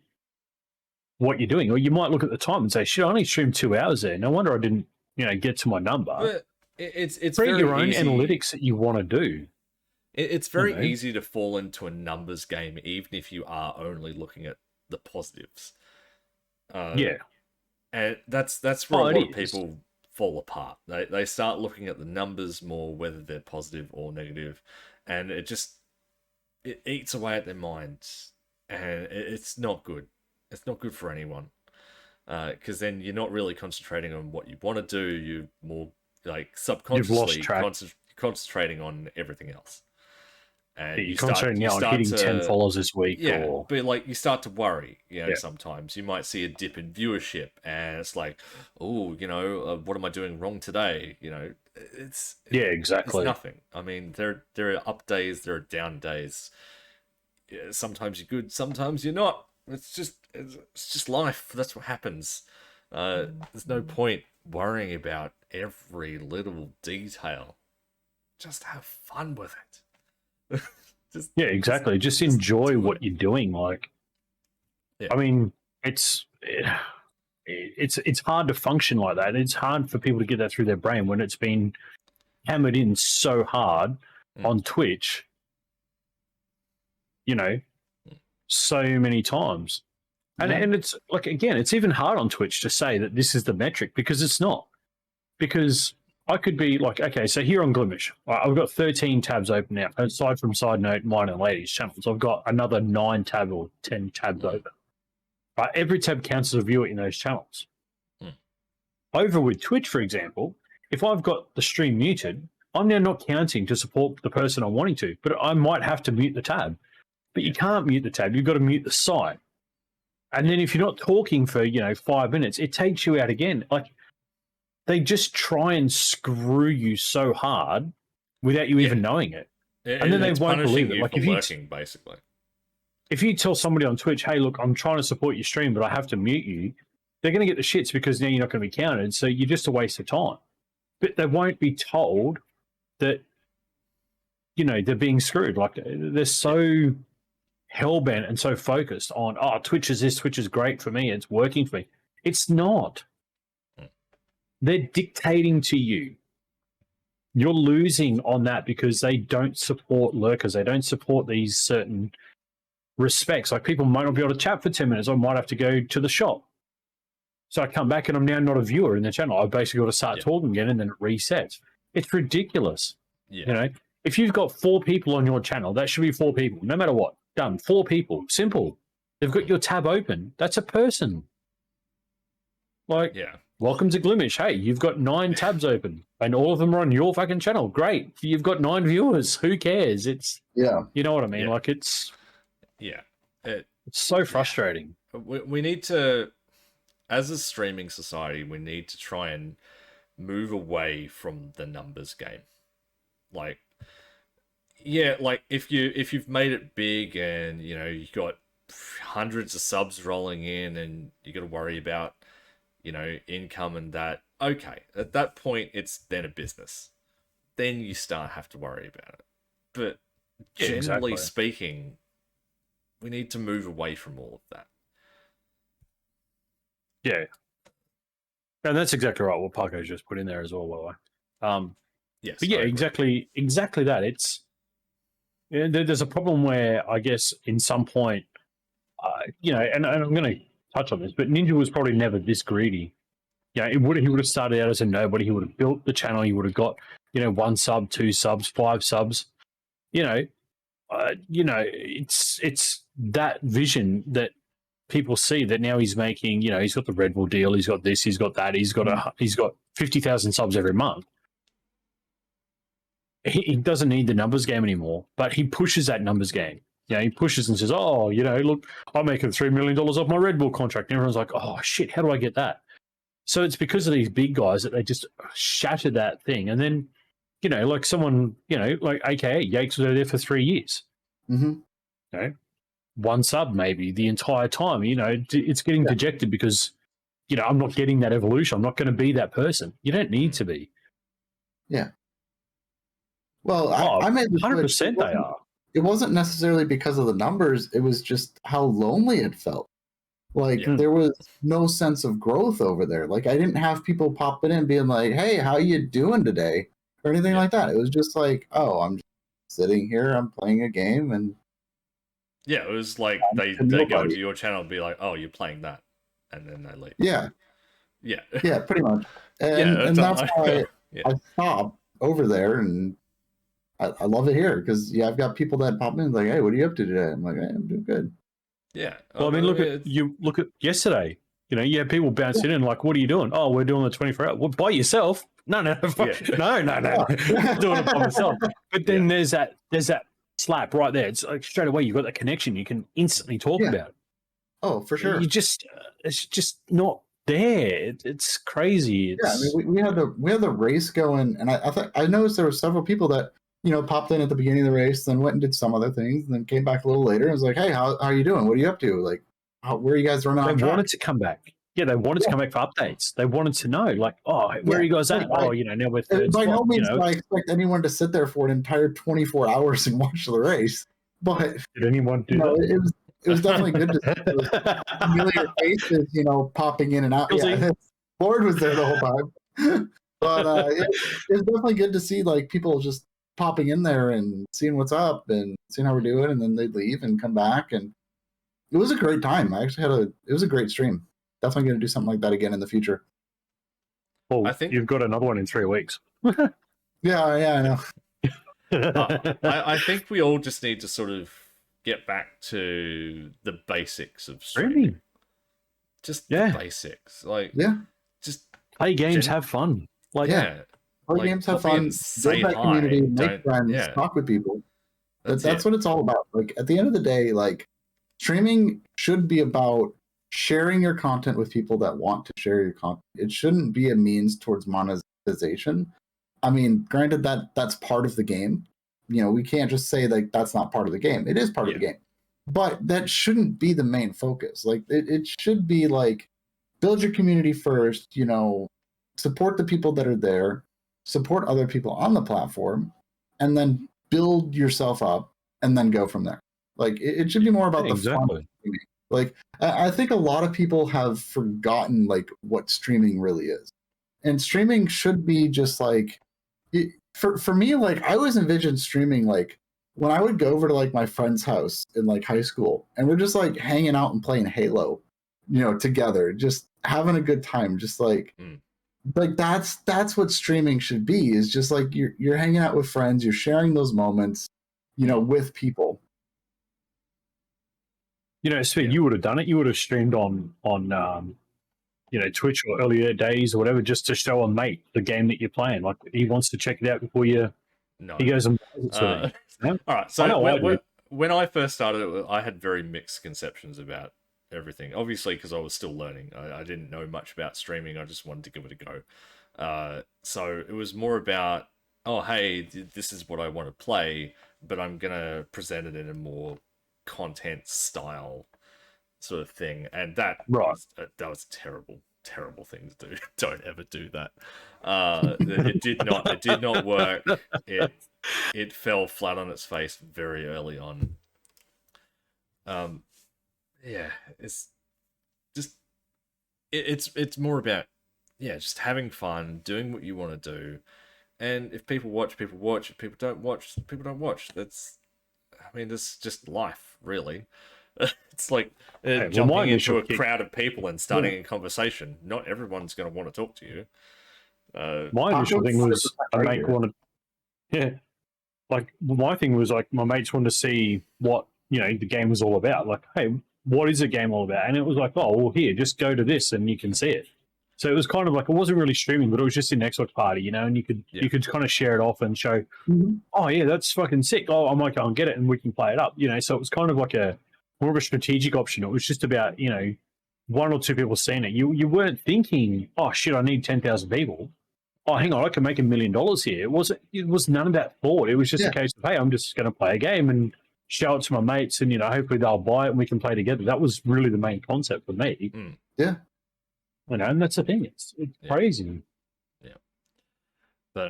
Speaker 1: what you're doing. Or you might look at the time and say, shit, I only streamed 2 hours there. No wonder I didn't, get to my number.
Speaker 3: But it's
Speaker 1: create
Speaker 3: very
Speaker 1: your own
Speaker 3: easy.
Speaker 1: analytics that you want to do.
Speaker 3: It's very easy to fall into a numbers game, even if you are only looking at the positives.
Speaker 1: Yeah.
Speaker 3: And that's where a lot of people fall apart. They start looking at the numbers more, whether they're positive or negative, and it eats away at their minds, and it's not good. It's not good for anyone, because then you're not really concentrating on what you want to do. You're more like subconsciously concentrating on everything else. And
Speaker 1: you're concentrating on hitting 10 followers this week.
Speaker 3: Yeah, but like you start to worry, sometimes you might see a dip in viewership and it's like, oh, what am I doing wrong today? It's
Speaker 1: exactly.
Speaker 3: It's nothing. I mean, there are up days, there are down days. Yeah, sometimes you're good, sometimes you're not. It's just life. That's what happens. There's no point worrying about every little detail. Just have fun with it.
Speaker 1: Exactly. Just enjoy what you're doing. Like, I mean, it's hard to function like that. It's hard for people to get that through their brain when it's been hammered in so hard on Twitch, so many times. And it's like, again, it's even hard on Twitch to say that this is the metric, because it's not. Because I could be like, okay, so here on Glimesh, I've got 13 tabs open now. Aside from Side Note, mine and Ladies channels, I've got another 9 tab or 10 tabs open. Every tab counts as a viewer in those channels. Over with Twitch, for example, if I've got the stream muted, I'm now not counting to support the person I'm wanting to, but I might have to mute the tab. But you can't mute the tab. You've got to mute the site. And then if you're not talking for, 5 minutes, it takes you out again. Like, they just try and screw you so hard without you even knowing it. And then they won't believe it. Like,
Speaker 3: basically.
Speaker 1: If you tell somebody on Twitch, hey, look, I'm trying to support your stream, but I have to mute you, they're going to get the shits because now you're not going to be counted. So you're just a waste of time. But they won't be told that, they're being screwed. Like, they're so hell-bent and so focused on, oh, Twitch is this, Twitch is great for me, it's working for me. It's not. They're dictating to you. You're losing on that because they don't support lurkers. They don't support these certain respects. Like, people might not be able to chat for 10 minutes. I might have to go to the shop. So I come back and I'm now not a viewer in the channel. I've basically got to start talking again and then it resets. It's ridiculous.
Speaker 3: Yeah.
Speaker 1: If you've got 4 people on your channel, that should be 4 people, no matter what. Done. 4 people. Simple. They've got your tab open. That's a person. Like, welcome to Glimesh. Hey, you've got 9 tabs open and all of them are on your fucking channel. Great. You've got 9 viewers. Who cares? It's, you know what I mean? Like, it's, it's so frustrating.
Speaker 3: We need to, as a streaming society, we need to try and move away from the numbers game. Like, like if you've made it big and, you got hundreds of subs rolling in, and you got to worry about, income and that. Okay, at that point, it's then a business. Then you have to worry about it. But generally speaking, we need to move away from all of that.
Speaker 1: Yeah. And that's exactly right. What Parko's just put in there as well, by the way.
Speaker 3: Yes.
Speaker 1: But yeah, exactly that. It's there's a problem where I guess in some point, and I'm going to touch on this, but Ninja was probably never this greedy. He would have started out as a nobody. He would have built the channel. He would have got 1 sub, 2 subs, 5 subs. It's that vision that people see that now he's making. He's got the Red Bull deal. He's got this. He's got that. He's got 50,000 subs every month. He doesn't need the numbers game anymore, but he pushes that numbers game. He pushes and says, "Oh, look, I'm making $3 million off my Red Bull contract." And everyone's like, "Oh shit, how do I get that?" So it's because of these big guys that they just shatter that thing, and then like someone like AKA Yakes was over there for 3 years.
Speaker 2: Mm-hmm.
Speaker 1: 1 sub maybe the entire time. It's getting dejected because I'm not getting that evolution. I'm not going to be that person. You don't need to be.
Speaker 2: Yeah. Well, I made the
Speaker 1: 100% they are.
Speaker 2: It wasn't necessarily because of the numbers. It was just how lonely it felt. Like there was no sense of growth over there. Like I didn't have people popping in being like, "Hey, how you doing today?" or anything like that. It was just like, "Oh, I'm just sitting here. I'm playing a game." And
Speaker 3: yeah, it was like they go to your channel and be like, "Oh, you're playing that," and then they leave.
Speaker 2: Yeah, pretty much. And that's why I stopped over there, and I love it here because I've got people that pop in like, "Hey, what are you up to today?" I'm like, "Hey, I'm doing good."
Speaker 3: Yeah.
Speaker 1: Well, I mean, look at yesterday. You had people bouncing in like, "What are you doing?" "Oh, we're doing the 24 hour." Well, by yourself? No, no, no, doing it by myself. But then there's that slap right there. It's like straight away you've got that connection. You can instantly talk about it.
Speaker 2: Oh, for sure.
Speaker 1: You just it's just not there. It's crazy.
Speaker 2: I mean, we had the race going, and I noticed there were several people that popped in at the beginning of the race, then went and did some other things, and then came back a little later and was like, "Hey, how are you doing? What are you up to? Like, where are you guys running on track?"
Speaker 1: They wanted to come back. Yeah, they wanted to come back for updates. They wanted to know, like, "Oh, where are you guys at?" Now we're third
Speaker 2: by
Speaker 1: spot.
Speaker 2: No means do I expect anyone to sit there for an entire 24 hours and watch the race. But
Speaker 1: did anyone do that?
Speaker 2: It was definitely good to see those familiar faces, popping in and out. Lord was there the whole time. But it was definitely good to see like people just popping in there and seeing what's up and seeing how we're doing, and then they'd leave and come back, and it was a great time. I actually it was a great stream. Definitely going to do something like that again in the future.
Speaker 1: Well, I think you've got another one in 3 weeks.
Speaker 2: Yeah, I know.
Speaker 3: I think we all just need to sort of get back to the basics of streaming. Just the basics. Like, just
Speaker 1: play games, have fun. Like,
Speaker 2: play games, have fun, build that community, make friends, talk with people. That's what it's all about. Like, at the end of the day, like, streaming should be about sharing your content with people that want to share your content. It shouldn't be a means towards monetization. I mean, granted that's part of the game. We can't just say like that's not part of the game. It is part of the game. But that shouldn't be the main focus. Like it should be like build your community first, support the people that are there, support other people on the platform, and then build yourself up and then go from there. Like it should be more about the fun. Like I think a lot of people have forgotten like what streaming really is. And streaming should be just like for me, like I always envisioned streaming like when I would go over to like my friend's house in like high school and we're just like hanging out and playing Halo, together, just having a good time, just like like that's what streaming should be, is just like you're hanging out with friends, you're sharing those moments, with people.
Speaker 1: Speed, you would have done it. You would have streamed on Twitch or earlier days or whatever, just to show a mate the game that you're playing. Like he wants to check it out before he goes and
Speaker 3: all right. So when I first started, I had very mixed conceptions about everything. Obviously, because I was still learning, I didn't know much about streaming. I just wanted to give it a go. So it was more about, oh, hey, this is what I want to play, but I'm gonna present it in a more content style sort of thing, and that
Speaker 1: Right.
Speaker 3: that was a terrible thing to do. Don't ever do that. It did not work. It fell flat on its face very early on. Yeah, it's just it's more about just having fun, doing what you want to do, and if people watch, people watch. If people don't watch, people don't watch. That's just life, really. It's like jumping into a crowd of people and starting a conversation. Not everyone's going to want to talk to you.
Speaker 1: My initial thing was a mate wanted, like my thing was like my mates wanted to see what the game was all about. Like, hey, what is the game all about? And it was like, oh, well, here, just go to this and you can see it. So it was kind of like it wasn't really streaming, but it was just in Xbox Party, and you could kind of share it off and show, oh yeah, that's fucking sick. Oh, I might go and get it and we can play it up. So it was kind of like more of a strategic option. It was just about one or two people seeing it. You weren't thinking, oh shit, I need 10,000 people. Oh, hang on, I can make $1 million here. It was none of that thought. It was just a case of, hey, I'm just going to play a game and show it to my mates, and hopefully they'll buy it and we can play together. That was really the main concept for me.
Speaker 2: Yeah.
Speaker 1: And that's the thing. It's crazy.
Speaker 3: Yeah. But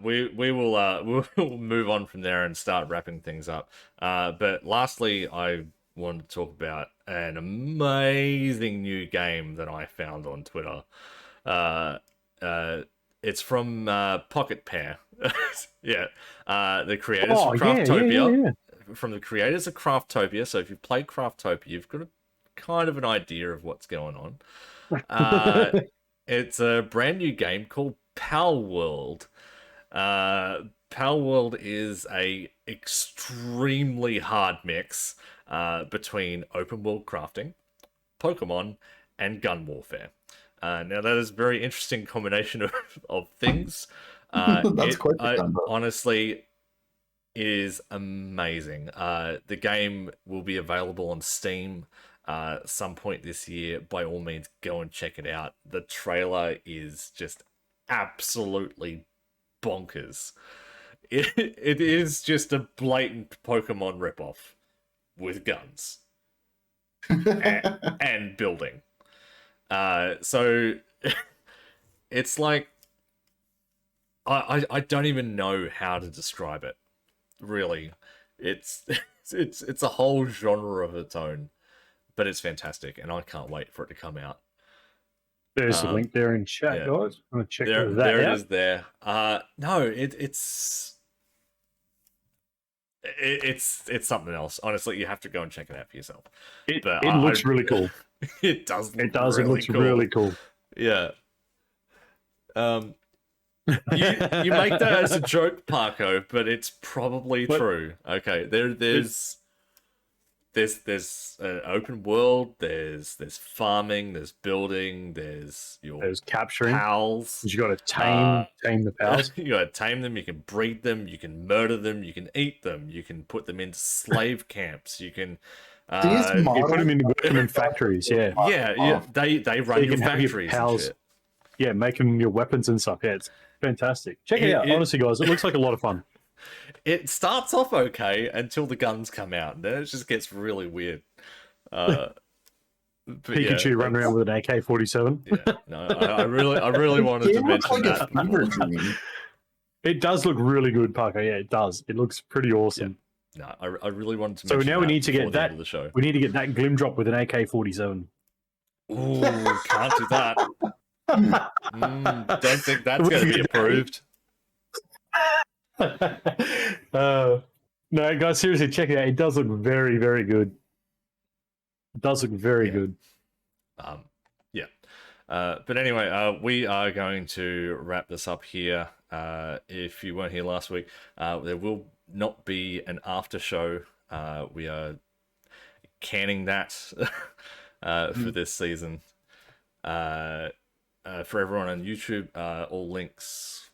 Speaker 3: we will we'll move on from there and start wrapping things up. But lastly, I wanted to talk about an amazing new game that I found on Twitter. It's from Pocket Pair. The creators of Craftopia.
Speaker 1: Yeah.
Speaker 3: From the creators of Craftopia. So if you play Craftopia, you've got a kind of an idea of what's going on. It's a brand new game called Palworld. Palworld is a extremely hard mix between open world crafting, Pokemon, and gun warfare. Now that is a very interesting combination of things.
Speaker 2: That's quite
Speaker 3: honestly is amazing. The game will be available on Steam some point this year. By all means, go and check it out. The trailer is just absolutely bonkers. It is just a blatant Pokemon ripoff with guns and building. So it's like I don't even know how to describe it. Really, it's a whole genre of its own, but it's fantastic, and I can't wait for it to come out.
Speaker 1: There's a link there in chat, guys. I'm gonna check that out.
Speaker 3: There it is. There. No, it's something else. Honestly, you have to go and check it out for yourself.
Speaker 1: It looks really cool.
Speaker 3: It does.
Speaker 1: It does. It looks really cool.
Speaker 3: Yeah. You make that as a joke, Parko, but it's probably true. Okay, there's an open world. There's farming. There's building. There's
Speaker 1: capturing
Speaker 3: pals.
Speaker 1: You got to tame the pals.
Speaker 3: You got to tame them. You can breed them. You can murder them. You can eat them. You can put them into slave camps. You can.
Speaker 1: You put them in factories. Yeah.
Speaker 3: They run your factories. And shit.
Speaker 1: Yeah, making your weapons and stuff. Yeah, it's fantastic. Check it out. Honestly, guys, it looks like a lot of fun.
Speaker 3: It starts off okay until the guns come out, and then it just gets really weird.
Speaker 1: Pikachu running around with an AK-47.
Speaker 3: Yeah, no, I really wanted to mention that.
Speaker 1: It does look really good, Parker. Yeah, it does. It looks pretty awesome.
Speaker 3: Yeah. No, I really wanted to.
Speaker 1: So
Speaker 3: mention
Speaker 1: now we need to get that.
Speaker 3: The show.
Speaker 1: We need to get that Glim drop with an AK-47.
Speaker 3: Ooh, can't do that. Don't think that's going to be approved.
Speaker 1: No, guys, seriously, check it out. It does look very, very good. It does look very good.
Speaker 3: But anyway, we are going to wrap this up here. If you weren't here last week, there will not be an after show. We are canning that for this season. For everyone on YouTube, all links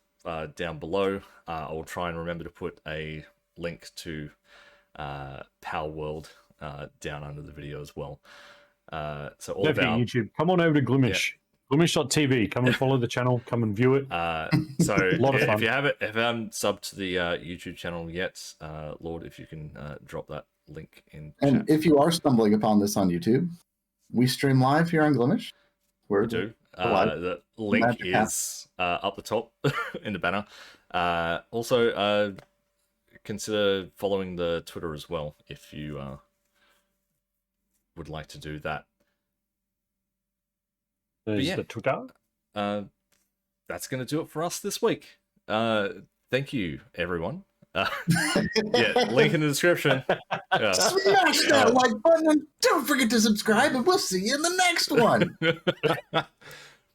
Speaker 3: down below. I'll try and remember to put a link to Palworld down under the video as well. So all
Speaker 1: definitely YouTube. Come on over to Glimesh. Glimesh.tv. Come and follow the channel. Come and view it.
Speaker 3: So if you haven't subbed to the YouTube channel yet, Lord, if you can drop that link in
Speaker 2: And
Speaker 3: chat.
Speaker 2: if you are stumbling upon this on YouTube, we stream live here on Glimesh.
Speaker 3: We do. The link is up the top in the banner. Also, consider following the Twitter as well if you would like to do that.
Speaker 1: There's the Twitter.
Speaker 3: That's going to do it for us this week. Thank you, everyone. Yeah, link in the description.
Speaker 2: Smash that like button and don't forget to subscribe, and we'll see you in the next one.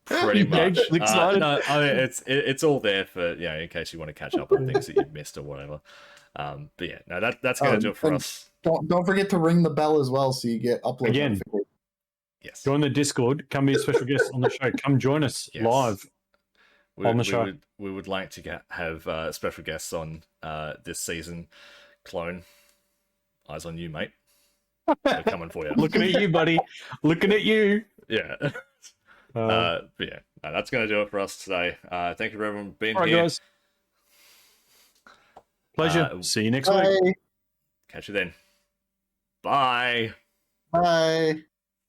Speaker 3: Pretty much.
Speaker 1: Excited.
Speaker 3: I mean, it's all there for in case you want to catch up on things that you've missed or whatever. But yeah, no, that's going to do it for us.
Speaker 2: Don't forget to ring the bell as well so you get upload
Speaker 1: Again.
Speaker 2: notifications.
Speaker 3: Yes.
Speaker 1: Join the Discord. Come be a special guest on the show. Come join us live on the show.
Speaker 3: We would like to have special guests on this season. Clone, eyes on you, mate. We're coming for you.
Speaker 1: Looking at you, buddy. Looking at you.
Speaker 3: Yeah. But yeah, that's going to do it for us today. Thank you for everyone being
Speaker 1: all right,
Speaker 3: here.
Speaker 1: guys. Pleasure. See you next week.
Speaker 3: Catch you then. Bye.
Speaker 2: Bye.